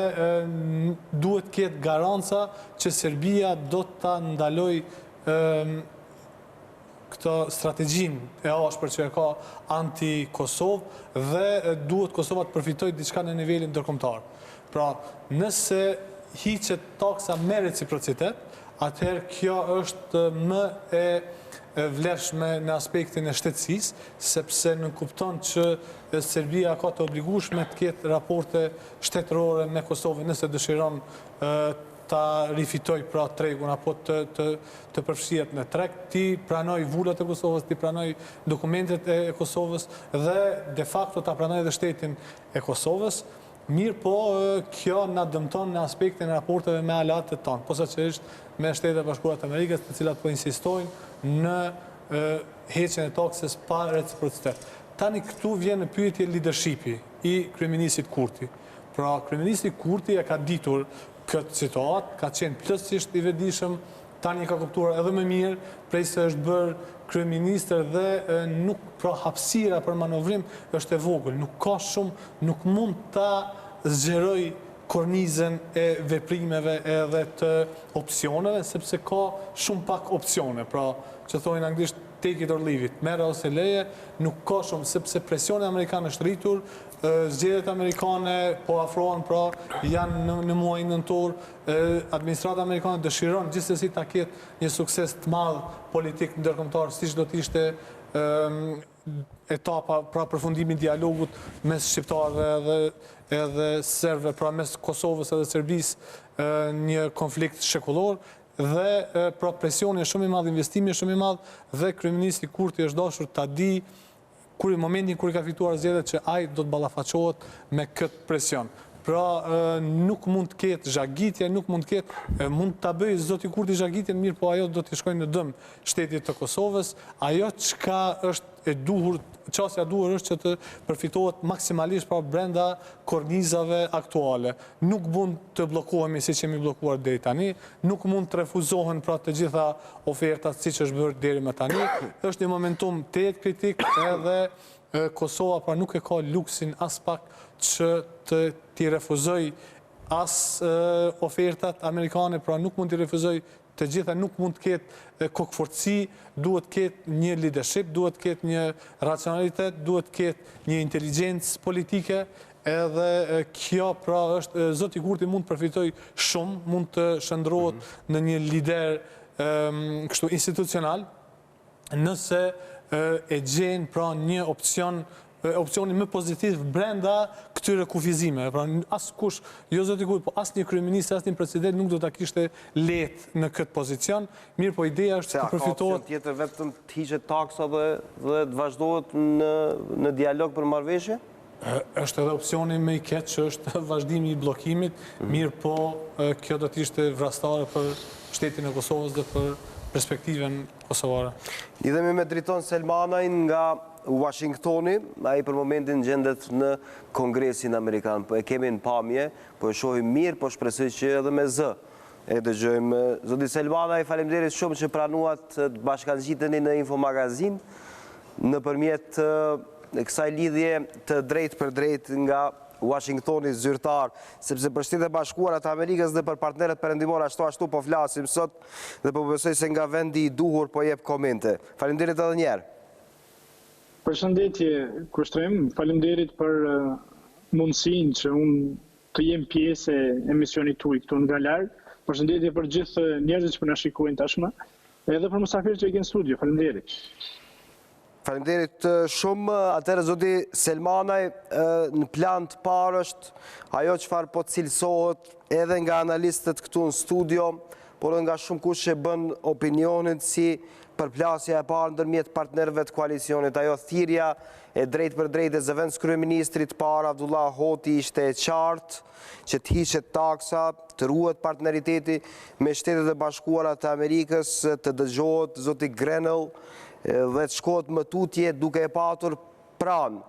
duhet ketë garanca që Serbia do të ndaloj këtë strategjin e ashpër që e ka anti-Kosovë dhe duhet Kosova të përfitoj diçka në nivelin ndërkombëtar. Pra, nëse hiqet taksa me reciprocitet, atëherë kjo është më e vlefshme në aspektin e shtetësisë, sepse nënkupton që Serbia ka të obligueshme të ketë raporte shtetërore me Kosovën nëse dëshiron ta rifitoj pra tregun apo të përfshihet në treg, ti pranoj vullat e Kosovës, ti pranoj dokumentet e Kosovës dhe de facto ta pranoj edhe shtetin e Kosovës. Mirë po, kjo na dëmton në aspektin e raporteve me aleatët tonë, posaçërisht me Shtetet e Bashkuara të Amerikës, të cilat po insistojnë në heqjen e taksës pa reciprocitet. Tani këtu vjen në pyetje leadershipi i kryeministit Kurti. Pra, kryeministi Kurti e ka ditur këtë situatë, ka qenë plotësisht i vetëdijshëm, tani ka kuptuar edhe më mirë prej se është bërë kryeministër dhe nuk pra hapësira për manovrim është e vogël, nuk ka shumë, nuk mund ta zgjeroj kornizën e veprimeve edhe të opsioneve, sepse ka shumë pak opsione, pra që thojnë anglisht take it or leave it, merre ose leje, nuk ka shumë, sepse presioni amerikan është rritur, zgjedhjet amerikane po afrohen, pra janë në muajin nëntor, administrata amerikane dëshiron gjithsesi ta ketë një sukses të madh politik ndërkombëtar, siç do të ishte etapa pra përfundimi i dialogut mes shqiptarëve edhe serbëve, pra mes Kosovës edhe Serbisë, një konflikt shekullor dhe pra presioni është shumë i madh, investimi është shumë i madh dhe kryeministi Kurti është dashur ta di kur i momentin kur i ka fituar zgjedhjet që ai do të ballafaqohet me këtë presion. Pra nuk mund të ketë zhagitje, nuk mund të ketë, mund ta bëjë zoti Kurti zhagitjen, mirë, po ajo do të shkojnë në dëm shtetit të Kosovës. Ajo çka është e duhur, çësia e duhur është që të përfitohet maksimalisht pra brenda kornizave aktuale. Nuk mund të bllokohemi siç jemi bllokuar deri tani, nuk mund të refuzohen pra të gjitha ofertat siç është bërë deri më tani. Është një momentum të jetë kritik edhe Kosova pra nuk e ka luksin as pak që t'i refuzoj as ofertat amerikane, pra nuk mund t'i refuzoj të gjitha, nuk mund të ketë kokëfortësi, duhet të ketë një leadership, duhet të ketë një racionalitet, duhet të ketë një inteligjencë politike, edhe kjo pra është, zoti Kurti mund të përfitoj shumë, mund të shndrohet në një lider kështu institucional, nëse e gjen pra një opcioni më pozitiv brenda këtyre kufizimeve. Pra askush, jo zoti Kurti, po asnjë kryeminist, asnjë president nuk do ta kishte lehtë në këtë pozicion. Mirë, po ideja është të përfitohet. Ka opcion tjetër vetëm të hiqet taksa dhe të vazhdohet në dialog për marrëveshje? Është edhe opcioni më i keq që është vazhdimi i bllokimit, mirë, po kjo do të ishte vrastare për shtetin e Kosovës dhe për perspektiven kosovare. Lidhemi me Driton Selmanaj nga Washingtoni, ai për momentin gjendet në Kongresin Amerikan, po e kemi në pamje, po e shohim mirë, po shpresoj që edhe me zë. E dëgjojmë zoti Selmanaj, faleminderit shumë që pranuat të bashkangjiteni në Infomagazin nëpërmjet kësaj lidhje të drejt për drejt nga Washingtoni zyrtar, sepse për Shtetet e Bashkuara të Amerikës dhe për partnerët perëndimor ashtu po flasim sot dhe po besoj se nga vendi i duhur po jep komente. Faleminderit edhe një herë. Përshëndetje, Kushtrim, faleminderit për mundësinë që unë të jem pjesë e emisionit tuaj këtu nga larg. Përshëndetje për gjithë njerëzit që po na shikojnë tashmë, edhe për mysafirët që janë në studio. Faleminderit. Faleminderit shumë. Atëherë zoti Selmanaj, në plan të parë është ajo çfarë po cilësohet edhe nga analistët këtu në studio, por edhe nga shumë kush që bën opinionin si përplasja e parë ndërmjet partnerëve të koalicionit, ajo thirrja e drejt për drejt e zëvendës kryeministrit parë Abdullahu ishte e qartë që të hiqet taksa, të ruhet partneriteti me Shtetet e Bashkuara të Amerikës, të dëgjohet zoti Grenell dhe të shkohet më tutje duke e patur pranë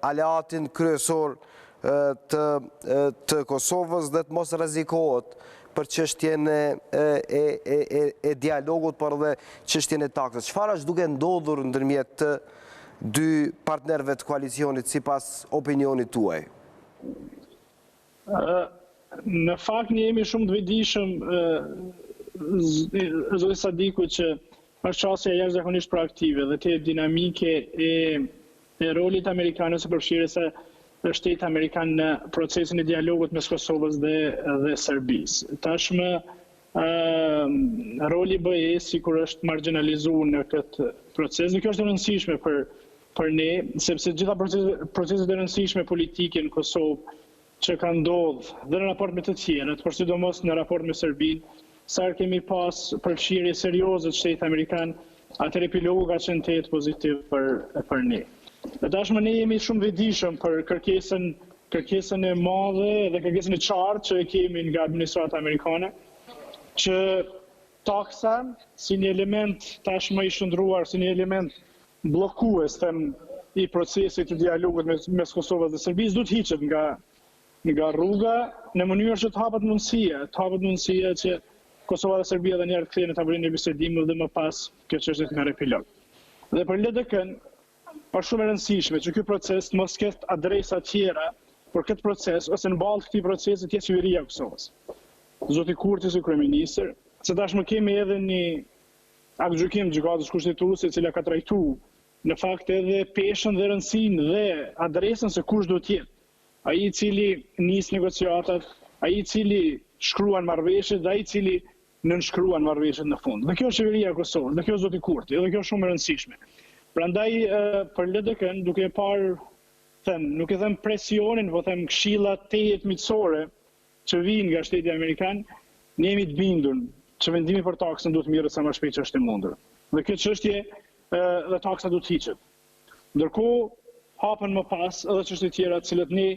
aleatin kryesor të Kosovës dhe të mos rrezikohet për çështjen e dialogut, por edhe çështjen e taksës. Çfarë është duke ndodhur ndërmjet të dy partnerëve të koalicionit sipas opinionit tuaj? Në fakt ne jemi shumë të vetëdijshëm zoti Sadiku që është çështja jashtëzakonisht proaktive dhe të dinamike e rolit amerikan ose përfshirjes së Shtetit Amerikan në procesin e dialogut mes Kosovës dhe Serbisë. Tashmë roli BE-s kur është marginalizuar në këtë proces. Dhe kjo është e rëndësishme për ne, sepse gjitha proceset e rëndësishme politike në Kosovë që ka ndodhë dhe në raport me të tjerët, por sidomos në raport me Serbinë, sa kemi pas përfshirje serioze të Shtetit Amerikan, atër epilogu ka qenë të jetë pozitiv për ne. Dhe tashmë ne jemi shumë vetëdijshëm për kërkesën e madhe dhe kërkesën e qartë që e kemi nga administrata amerikane, që taksa si një element tashmë i shndruar, si një element bllokues i procesit të dialogut mes Kosovës dhe Serbisë, du të hiqet nga rruga në mënyrë që të hapet mundësia që Kosova dhe Serbia dhe njerë të kthehen në tavolinë e bisedimit dhe më pas kjo çështje të merr epilog. Dhe për LDK-n është shumë e rëndësishme që ky proces të mos ketë adresa tjera për këtë proces ose në balë këtij procesi të jetë qeveria e Kosovës. Zoti Kurti si kryeministër, se tashmë kemi edhe një aktgjykim të gjykatës kushtetuese e cila ka trajtuar në fakt edhe peshën dhe rëndësinë dhe adresën se kush do të jetë ai i cili nis negociatat, ai i cili shkruan marrëveshjet dhe ai i cili nënshkruan marrëveshjet në fund. Dhe kjo është qeveria e Kosovës, dhe kjo është zoti Kurti, dhe kjo është shumë e rëndësishme. Prandaj për LDK-n duke parë nuk e them presionin, po them këshillat miqësore që vijnë nga Shteti Amerikan, ne jemi të bindur që vendimi për taksën duhet mirë sa më shpejt që është e mundur. Dhe kjo çështje dhe taksa duhet hiqet. Ndërkohë hapen më pas edhe çështje tjera të cilët ne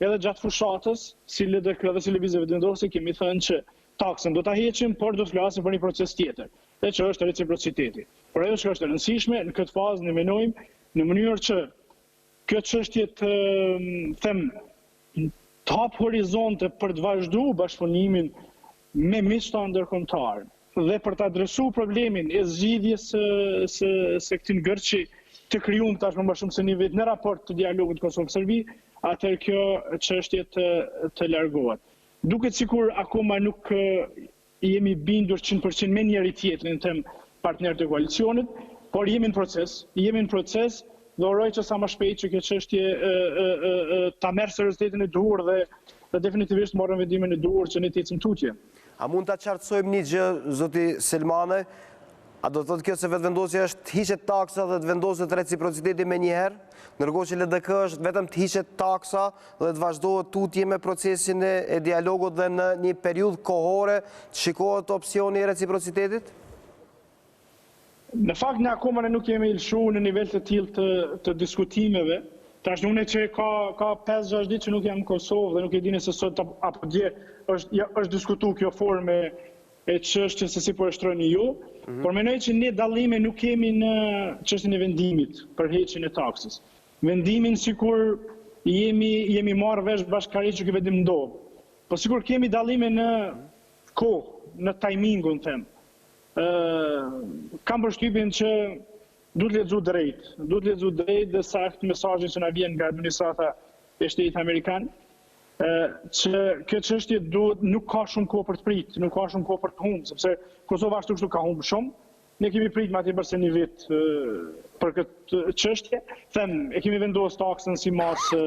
edhe gjatë fushatës, si LDK dhe si lëvizjeve vendose kemi thënë që taksën do ta heqim, por do të flasim për një proces tjetër, dhe që është reciprociteti. Por ajo që është e rëndësishme në këtë fazë ne menojmë në mënyrë që kjo çështje të hap horizonte për të vazhduar bashkëpunimin me miqtë ndërkombëtar dhe për të adresuar problemin e zgjidhjes së këtij ngërçi të krijuar tashmë më shumë se një vit në raport të dialogut Kosovë-Serbi, atëherë kjo çështje të largohet. Duket sikur akoma nuk jemi bindur 100% me njëri tjetrin në partnerët e koalicionit, por jemi në proces dhe uroj që sa më shpejt që kjo çështje ta merr seriozitetin e duhur dhe definitivisht marrën vendimin e duhur që ne të ecim tutje. A mund ta qartësojmë një gjë, zoti Selmane? A do të thotë kjo se vetëvendosja është të hiqet taksa dhe të vendoset reciprociteti me njëherë, ndërkohë që LDK është vetëm të hiqet taksa dhe të vazhdohet tutje me procesin e dialogut dhe në një periudhë kohore të shikohet opsioni i reciprocitetit? Në fakt, ne akoma nuk jemi lëshuar në nivel të tillë të diskutimeve. Tash unë që ka 5-6 ditë që nuk jam në Kosovë dhe nuk e dini se sot apo dje është diskutuar kjo formë e çështjes se si po e shtroni ju, por mendoj që ne dallime nuk kemi në çështjen e vendimit për heqjen e taksës. Vendimin sikur jemi marrë vesh bashkërisht që ky vendim ndodh. Po sikur kemi dallime në kohë, në timingun them. Kam përshtypjen që duhet lexu drejt dhe saktë mesazhin që na vjen nga administrata e Shtetit Amerikan, që kjo çështje nuk ka shumë kohë për të pritë, nuk ka shumë kohë për të humbur, sepse Kosova ashtu kështu ka humbur shumë. Ne kemi pritur më atje përse një vit për këtë çështje. E kemi vendosur taksën si masë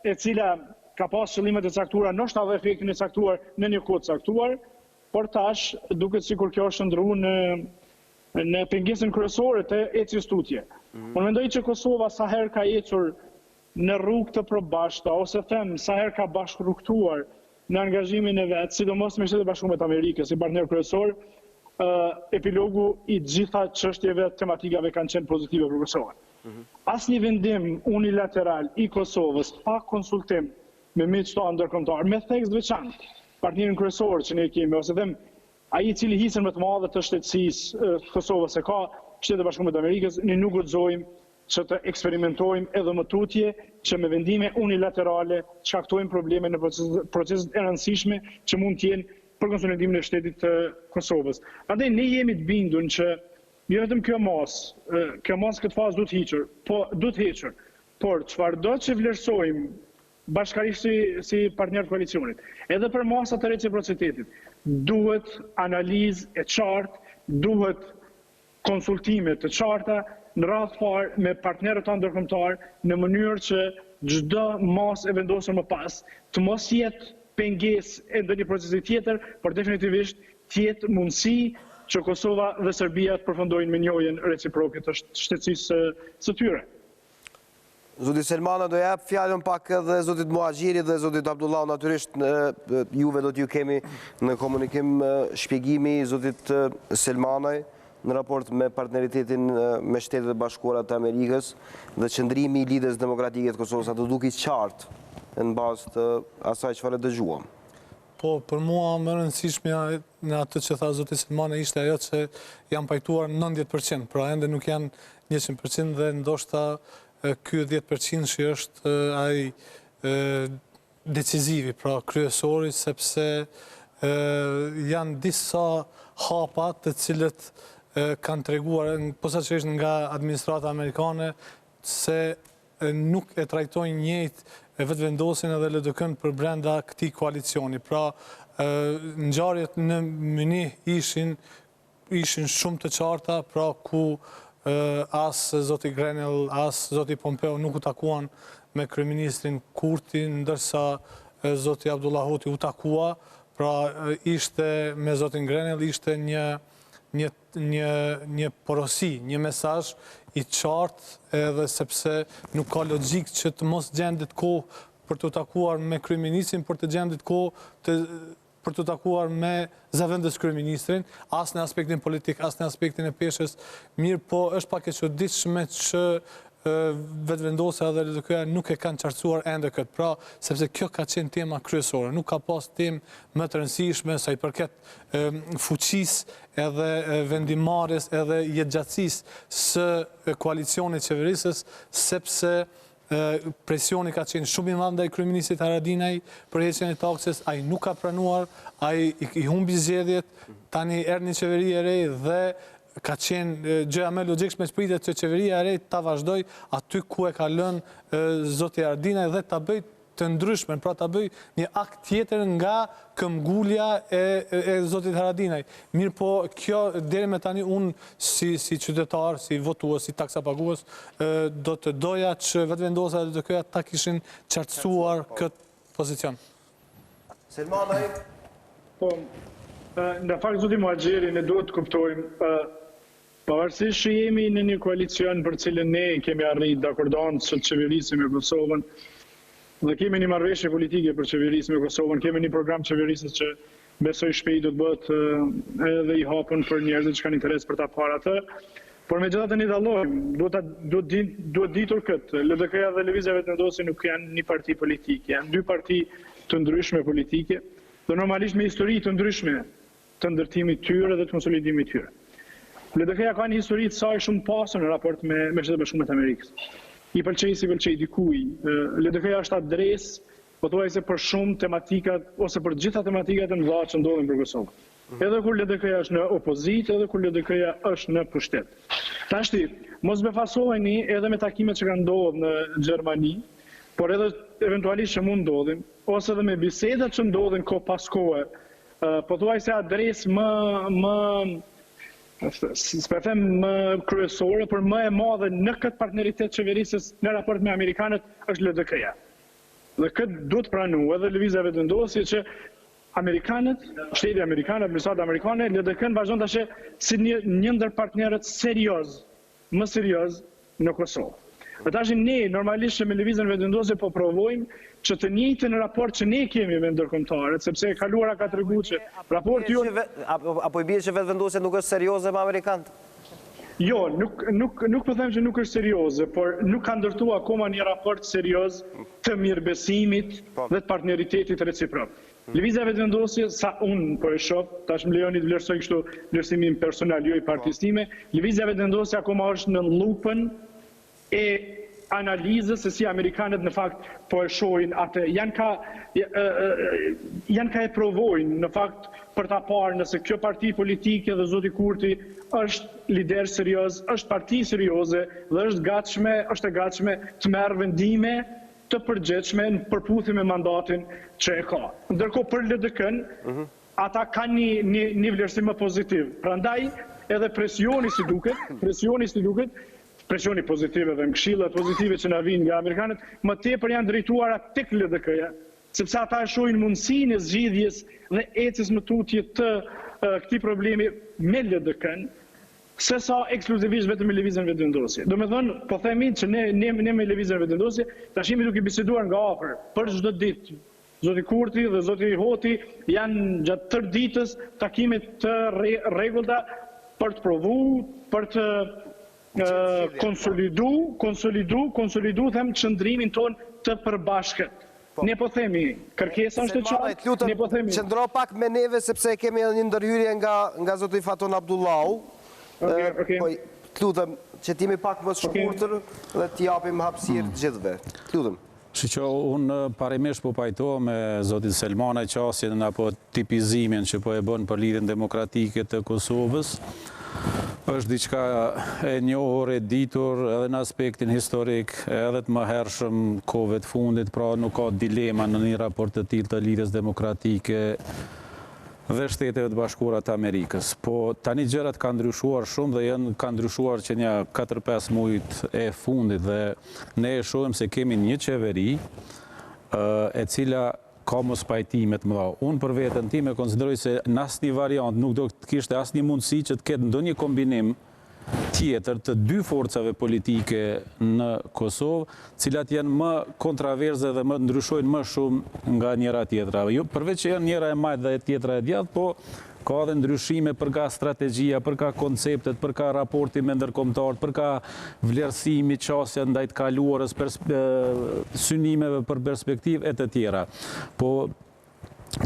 e cila ka pas qëllimet e caktuara, ndoshta edhe efektin e caktuar në një kohë të caktuar, por tash duket sikur kjo është ndruar në pengesën kryesore të ecjes tutje. Unë mendoj që Kosova sa herë ka ecur në rrugë të përbashkëta, ose sa herë ka bashkërrugtuar në angazhimin e vet, sidomos me Shtetet Bashkuara të Amerikës si partner kryesor, epilogu i gjitha çështjeve tematikave kanë qenë pozitive për Kosovën. Asnjë vendim unilateral i Kosovës pa konsultim me miqtë ndërkombëtar, me tekst veçantë, partnerin kryesor që ne kemi, ose ai i cili hisën më të madhe të shtetësisë Kosovës e ka Shtetet Bashkuara të Amerikës, ne nuk guxojmë që të eksperimentojmë edhe më tutje që me vendime unilaterale shkaktojmë probleme në proceset e rëndësishme që mund të jenë për konsolidimin e shtetit të Kosovës. Prandaj ne jemi të bindur që jo vetëm kjo mos këtë fazë duhet hequr, por çfarëdo që vlerësojmë bashkërisht si partner të koalicionit, edhe për masat e reciprocitetit, duhet analizë e qartë, duhet konsultime të qarta në radhë parë me partnerët ndërkombëtar në mënyrë që çdo masë e vendosur më pas të mos jetë pengesë e ndonjë procesi tjetër, por definitivisht tjetë mundësi që Kosova dhe Serbia të përfundojnë me njohjen reciproke të shtetësisë së tyre. Zoti Selmana do jap fjalën pak edhe zotit Muhaxhiri dhe zotit Abdullahu, natyrisht juve do t'ju kemi në komunikim shpjegimi i zotit Selmanaj në raport me partneritetin me Shtetet e Bashkuara të Amerikës dhe qëndrimi i Lidhjes Demokratike të Kosovës, ato duke qartë në bazë të asaj çfarë dëgjuam. Po, për mua më rëndësishme në atë që tha zoti Selmana ishte ajo që janë pajtuar 90%, pra ende nuk janë 100% dhe ndoshta ky 10% që është ai decisivi, pra kryesori, sepse janë disa hapa të cilët kanë treguar, posaçërisht nga administrata amerikane, se nuk e trajtojnë njëjtë vetëvendosin edhe LDK-n për brenda këtij koalicioni. Pra, ngjarjet në Mynih ishin shumë të qarta, pra ku as zoti Grenell, as zoti Pompeo nuk u takuan me kryeministrin Kurti, ndërsa zoti Abdullahu u takua, pra ishte me zotin Grenell ishte një porosi, një mesazh i qartë edhe sepse nuk ka logjik që të mos gjendet kohë për të takuar me kryeministrin, për të gjendet kohë për të takuar me zëvendës kryeministrin, as në aspektin politik, as në aspektin e peshës. Mirë, po është pak e çuditshme që vetëvendosja dhe LDK-ja nuk e kanë qartësuar ende këtë, pra sepse kjo ka qenë tema kryesore, nuk ka pas temë më të rëndësishme sa i përket fuqisë edhe vendimarrjes edhe jetëgjatësisë së koalicionit qeverisës, sepse presioni ka qenë shumë i madh ndaj kryeministit Haradinaj për heqjen e taksës, ai nuk ka pranuar, ai i humbi zgjedhjet, tani erdhi një qeveri e re dhe ka qenë gjëja më logjikshme që pritet që qeveria e re ta vazhdoj aty ku e ka lënë zoti Haradinaj dhe ta bëj të ndryshme, pra ta bëj një akt tjetër nga këmbgulja e zotit Haradinaj. Mirë, po kjo deri me tani unë si qytetar, si votues, si taksapagues, do të doja që vetëvendosja dhe LDK-ja ta kishin qartësuar këtë pozicion. Selmanaj. Po, në fakt zoti Muhaxhiri ne duhet të kuptojmë pavarësisht që jemi në një koalicion për cilën ne kemi arritë dakordon që të qeverisim me Kosovën dhe kemi një marrëveshje politike për qeverisjen me Kosovën, kemi një program qeverisës që besoj shpejt do të bëhet edhe i hapur për njerëzit që kanë interes për ta parë atë. Por megjithatë ne dallojmë, duhet ditur këtë, LDK-ja dhe Lëvizja Vetëvendosje nuk janë një parti politike, janë dy parti të ndryshme politike dhe normalisht me histori të ndryshme të ndërtimit tyre dhe të konsolidimit tyre. LDK-ja ka një histori të saj shumë pasur në raport me Shtetet e Bashkuara të Amerikës. I pëlqej si pëlqej dikuj. LDK-ja është adresë, pothuajse për shumë tematikat ose për gjitha tematikat e mëdha që ndodhin për Kosovën. Edhe kur LDK-ja është në opozitë, edhe kur LDK-ja është në pushtet. Tashti, mos befasoheni edhe me takimet që kanë ndodhur në Gjermani, por edhe eventualisht që mund ndodhin, ose edhe me bisedat që ndodhin kohë pas kohe, pothuajse adresë më kryesore, për më e madhe në këtë partneritet qeverisës në raport me Amerikanët është LDK-ja. Dhe këtë duhet pranu edhe Lëvizja Vetëvendosje që Amerikanët, shteti amerikanë, administrata amerikane, LDK-n vazhdon tash si një ndër partnerët serioz, më serioz në Kosovë. Dhe tash ne normalisht me Lëvizjen Vetëvendosje po provojmë që të njëjtën raport që ne kemi me ndërkombëtarët, sepse e kaluara ka treguar që raporti apo i bie që Vetëvendosja nuk është serioze me amerikanët? Jo, nuk po them që nuk është serioze, por nuk ka ndërtuar akoma një raport serioz të mirëbesimit dhe të partneritetit reciprok. Lëvizja Vetëvendosje, sa unë po e shoh, tash më lejoni të vlerësoj kështu vlerësimin personal, jo i partisë time, Lëvizja Vetëvendosje akoma është në lupën e analizës se si amerikanët në fakt po e shohin atë, janë ka e provojnë në fakt për ta parë nëse kjo parti politike dhe zoti Kurti është lider serioz, është parti serioze dhe është e gatshme të merr vendime të përgjithshme në përputhje me mandatin që e ka. Ndërkohë për LDK-n, ata kanë një vlerësim më pozitiv. Prandaj edhe presioni si duket, presioni pozitive dhe këshillat pozitive që na vijnë nga amerikanët, më tepër janë drejtuara tek LDK-ja, sepse ata e shohin mundësinë e zgjidhjes dhe ecjes më tutje të këtij problemi me LDK-n, se sa ekskluzivisht vetëm me lëvizjen vetëvendosje. Do me thënë, po themi që ne me lëvizjen vetëvendosje, tash jemi duke biseduar nga afër për çdo ditë. Zoti Kurti dhe zoti Hoti janë gjatë tërë ditës takime të rregullta për të provu, për të konsolidu them qëndrimin ton të përbashkët. Ne po themi, kërkesa është e qartë, ne po themi. Qëndro pak me neve sepse kemi një ndërhyrje nga zoti Faton Abdullahu. Të lutem që t'jemi pak më shkurtër dhe t'japim hapësirë të gjithëve. Të lutem. Që unë parimisht po pajtohem me zotin Selmana qasjen apo tipizimin që po e bën për lidhjen demokratike të Kosovës. Është diçka e njohur, e ditur edhe në aspektin historik, edhe të mëhershëm kohëve të fundit, pra nuk ka dilema në një raport të tillë të lidhjes demokratike dhe Shteteve të Bashkuara të Amerikës. Po tani gjërat kanë ndryshuar shumë dhe kanë ndryshuar që një 4-5 mujt e fundit dhe ne e shohim se kemi një qeveri e cila ka mos pajtimet mëdha. Unë për veten time konsideroj se në asnjë variant nuk do të kishte asnjë mundësi që të ketë ndonjë kombinim tjetër të dy forcave politike në Kosovë, cilat janë më kontraverze dhe më ndryshojnë më shumë nga njëra tjetra. Jo, përveç që janë njëra e majtë dhe tjetra e djathtë, po ka edhe ndryshime për ka strategjia, për ka konceptet, për ka raporti me ndërkombëtarët, për ka vlerësimi, qasja ndaj të kaluarës, synimeve për perspektivë e të tjera. Po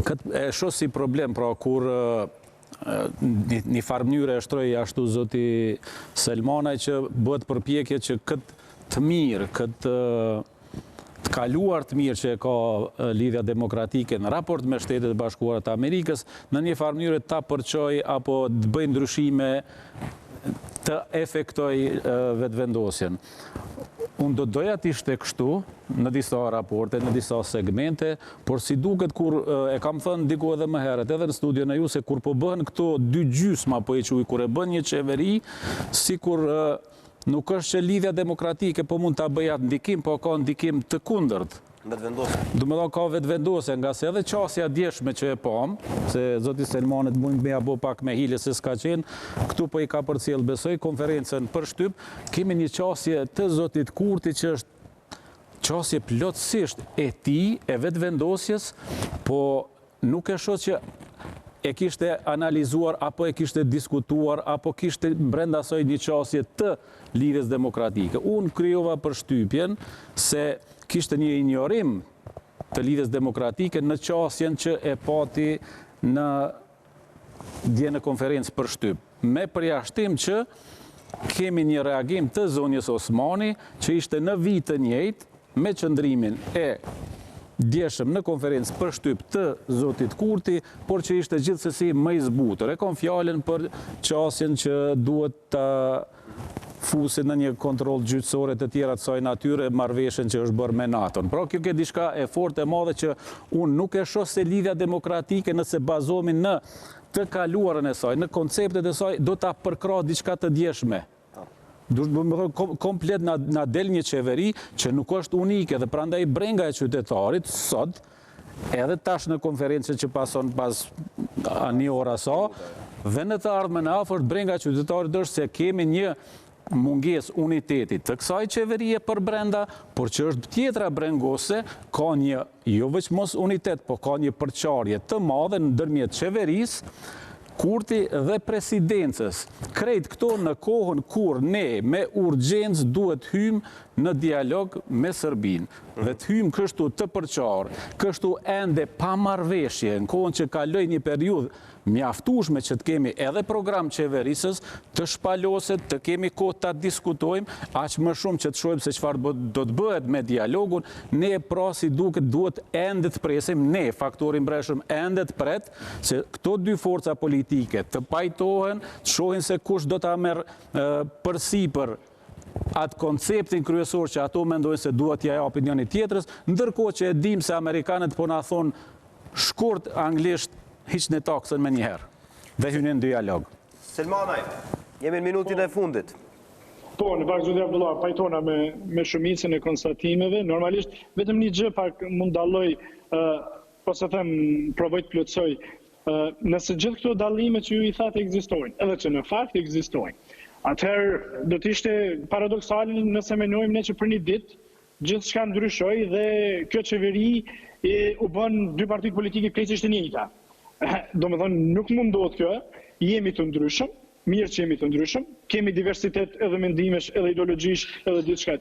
këtë e shoh si problem, pra kur një farë mënyre e shtroi ashtu zoti Selmanaj që bëhet përpjekje që këtë të mirë, këtë të kaluar të mirë që e ka lidhja demokratike në raport me Shtetet e Bashkuara të Amerikës, në një farë mënyrë ta përçoj apo të bëjë ndryshime të efektoj vetëvendosjen. Unë do doja të ishte kështu në disa raporte, në disa segmente, por si duket kur e kam thënë diku edhe më herët, edhe në studion e ju, se kur po bëhen këto dy gjysma, po e quaj, kur e bën një qeveri, si kur nuk është që lidhja demokratike po mund ta bëjë atë ndikim, po ka ndikim të kundërt. Do me ka vetëvendosje, nga se edhe qasja djeshme që e pam, se zoti Selmanet mund me abo pak me hile se s'ka qenë, këtu po i ka përcjell besoj konferencën për shtyp, kemi një qasje të zotit Kurti që është qasje plotësisht e tij, e vetëvendosjes, po nuk e shoh që e kishte analizuar, apo e kishte diskutuar, apo kishte brenda saj një qasje të lidhjes demokratike. Unë krijova përshtypjen se kishte një injorim të lidhjes demokratike në qasjen që e pati në dje në konferencë për shtyp. Me përjashtim që kemi një reagim të zonjës Osmani që ishte në vit të njëjtë me qëndrimin e djeshëm në konferencë për shtyp të zotit Kurti, por që ishte gjithsesi më i zbutër. E kam fjalën për qasjen që duhet të fusin në një kontroll gjyqësore të tjera të saj natyre marrëveshjen që është bërë me NATO-n. Pra kjo ke diçka e fortë e madhe që unë nuk e shoh se lidhja demokratike nëse bazohemi në të kaluarën e saj, në konceptet e saj, do ta përkrah diçka të djeshme. Komplet na del një qeveri që nuk është unike dhe prandaj brenga e qytetarit sot, edhe tash në konferencën që pason pas një ora sa, dhe në të ardhmen e afërt brenga e qytetarit është se kemi një munges unitetit të kësaj qeverie për brenda, por që është tjetra brengose, ka një, jo veç mos unitet, po ka një përqarje të madhe në ndërmjet qeverisë, Kurti dhe presidencës. Krejt këto në kohën kur ne me urgjencë duhet hym në dialog me Serbinë. Dhe të hym kështu të përqarë, kështu ende pa marrëveshje, në kohën që kaloj një periudhë mjaftueshme që të kemi edhe program qeverisës, të shpaloset, të kemi kohë ta diskutojmë, aq më shumë që të shohim se çfarë do të bëhet me dialogun, ne pra si duhet ende të presim, ne faktori mbreshëm ende të pret, se këto dy forca politike të pajtohen, të shohin se kush do ta merr përsipër atë konceptin kryesor që ato mendojnë se duhet ja japin njëri tjetrës, ndërkohë që e dim se amerikanët po na thonë shkurt anglisht hiq në taksën me njëherë dhe hynë në dialog. Selmanaj, jemi në minutin e fundit. Po, në fakt zoti Abdullahu, pajtona me shumicën e konstatimeve, normalisht vetëm një gjë pak mund dalloj, ose them provoj të plotësoj, nëse gjithë këto dallime që ju i thatë ekzistojnë, edhe që në fakt ekzistojnë, atëherë do të ishte paradoksal nëse menojmë ne që për një ditë gjithçka ndryshoi dhe kjo qeveri u bën dy partit politike krejtësisht të njëjta. Domethënë nuk mundohet kjo, jemi të ndryshëm, mirë që jemi të ndryshëm, kemi diversitet edhe mendimesh, edhe ideologjish, edhe gjithçka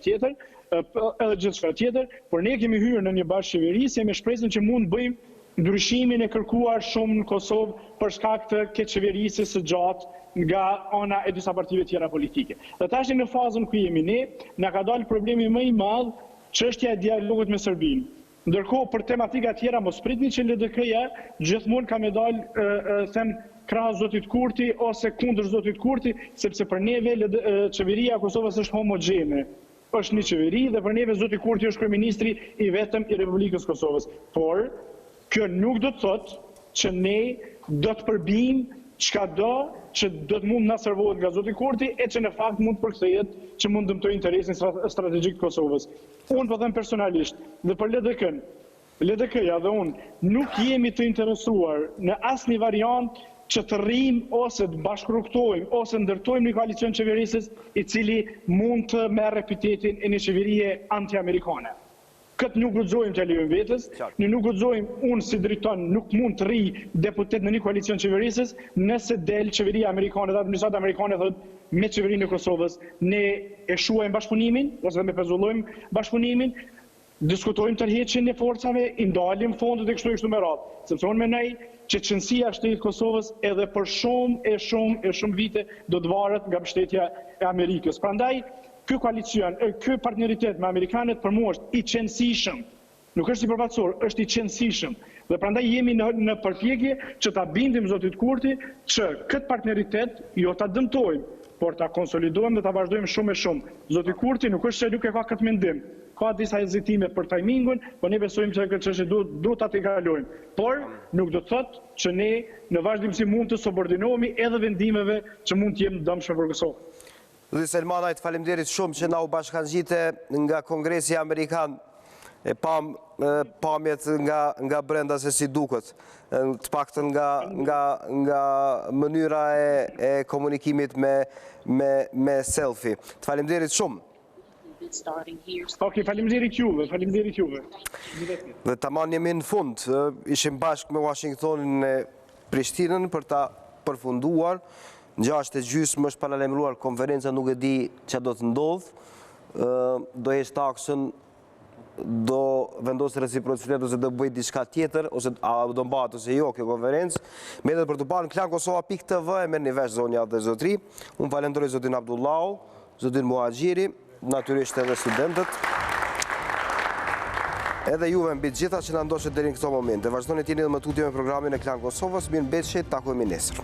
tjetër, por ne kemi hyrë në një bashkëqeverisje me shpresën që mund bëjmë ndryshimin e kërkuar shumë në Kosovë për shkak të qeverisjes së gjatë nga ana e disa partive tjera politike. Dhe tash në fazën ku jemi ne, na ka dalë problemi më i madh, çështja e dialogut me Serbinë. Ndërkohë për tematika tjera mos pritni që LDK-ja gjithmonë ka me dalë krah zotit Kurti ose kundër zotit Kurti, sepse për neve qeveria e Kosovës është homogjene. Është një qeveri dhe për neve zoti Kurti është kryeministri i vetëm i Republikës Kosovës. Por kjo nuk do të thotë që ne do të përbijmë çkado që do të mund na servohet nga zoti Kurti e që në fakt mund të përkthehet që mund dëmtojë interesin strategjik të Kosovës. Unë po them personalisht dhe për LDK-ja dhe unë nuk jemi të interesuar në asnjë variant që të rrim ose të bashkëruktojmë ose ndërtojmë një koalicion qeverisës i cili mund të merre epitetin e një qeverie anti-amerikane. Këtë nuk guxojmë t'ja lejojmë vetes, ne nuk guxojmë, unë si drejton nuk mund të rri deputet në një koalicion qeverisës nëse del qeveria amerikane dhe administrata amerikane thotë me qeverinë e Kosovës ne e shuajmë bashkëpunimin ose me pezullojmë bashkëpunimin, diskutojmë tërheqjen e forcave, i ndalim fondet e kështu me radhë, sepse unë mendoj që qëndësia e shtetit Kosovës edhe për shumë vite do të varet nga mbështetja e Amerikës. Prandaj ky koalicion, ky partneritet me amerikanët për mua është i qëndësishëm. Nuk është i përfaqësor, është i qëndësishëm. Dhe prandaj jemi në përpjekje që ta bindim zotit Kurti që këtë partneritet jo ta dëmtojmë, por ta konsolidojmë dhe ta vazhdojmë shumë e shumë. Zoti Kurti nuk është se nuk e ka këtë mendim. Ka disa hezitime për timingun, por ne besojmë që këtë çështje duhet ta tejkalojmë. Por nuk do të thotë që ne në vazhdimsi mund të subordinohemi edhe vendimeve që mund të jenë dëmshme për Kosovën. Zoti Selmanaj, faleminderit shumë që na u bashkangjite nga Kongresi Amerikan. E pamjet nga brenda se si duket, të paktën nga mënyra e komunikimit me selfie. Të faleminderit shumë. Okej, faleminderit juve. Dhe tamam jemi në fund, ishim bashkë me Washingtonin e Prishtinën për ta përfunduar. Në 6:30 është paralajmëruar konferenca, nuk e di ç'a do të ndodhë. Do heq taksën, do vendosë reciprocitet ose do bëj diçka tjetër, ose do mbahet ose jo kjo konferencë. Mbetet për të parë në klankosova.tv e merrni vesh zonja dhe zotri. Unë falenderoj zotin Abdullahu, zotin Muhaxhiri, natyrisht edhe studentët. Edhe juve mbi gjitha që na ndoshët deri në këto momente. Vazhdoni të jeni edhe më tutje me programin e Klan Kosovës. Mirëmbëjtje, takojmë nesër.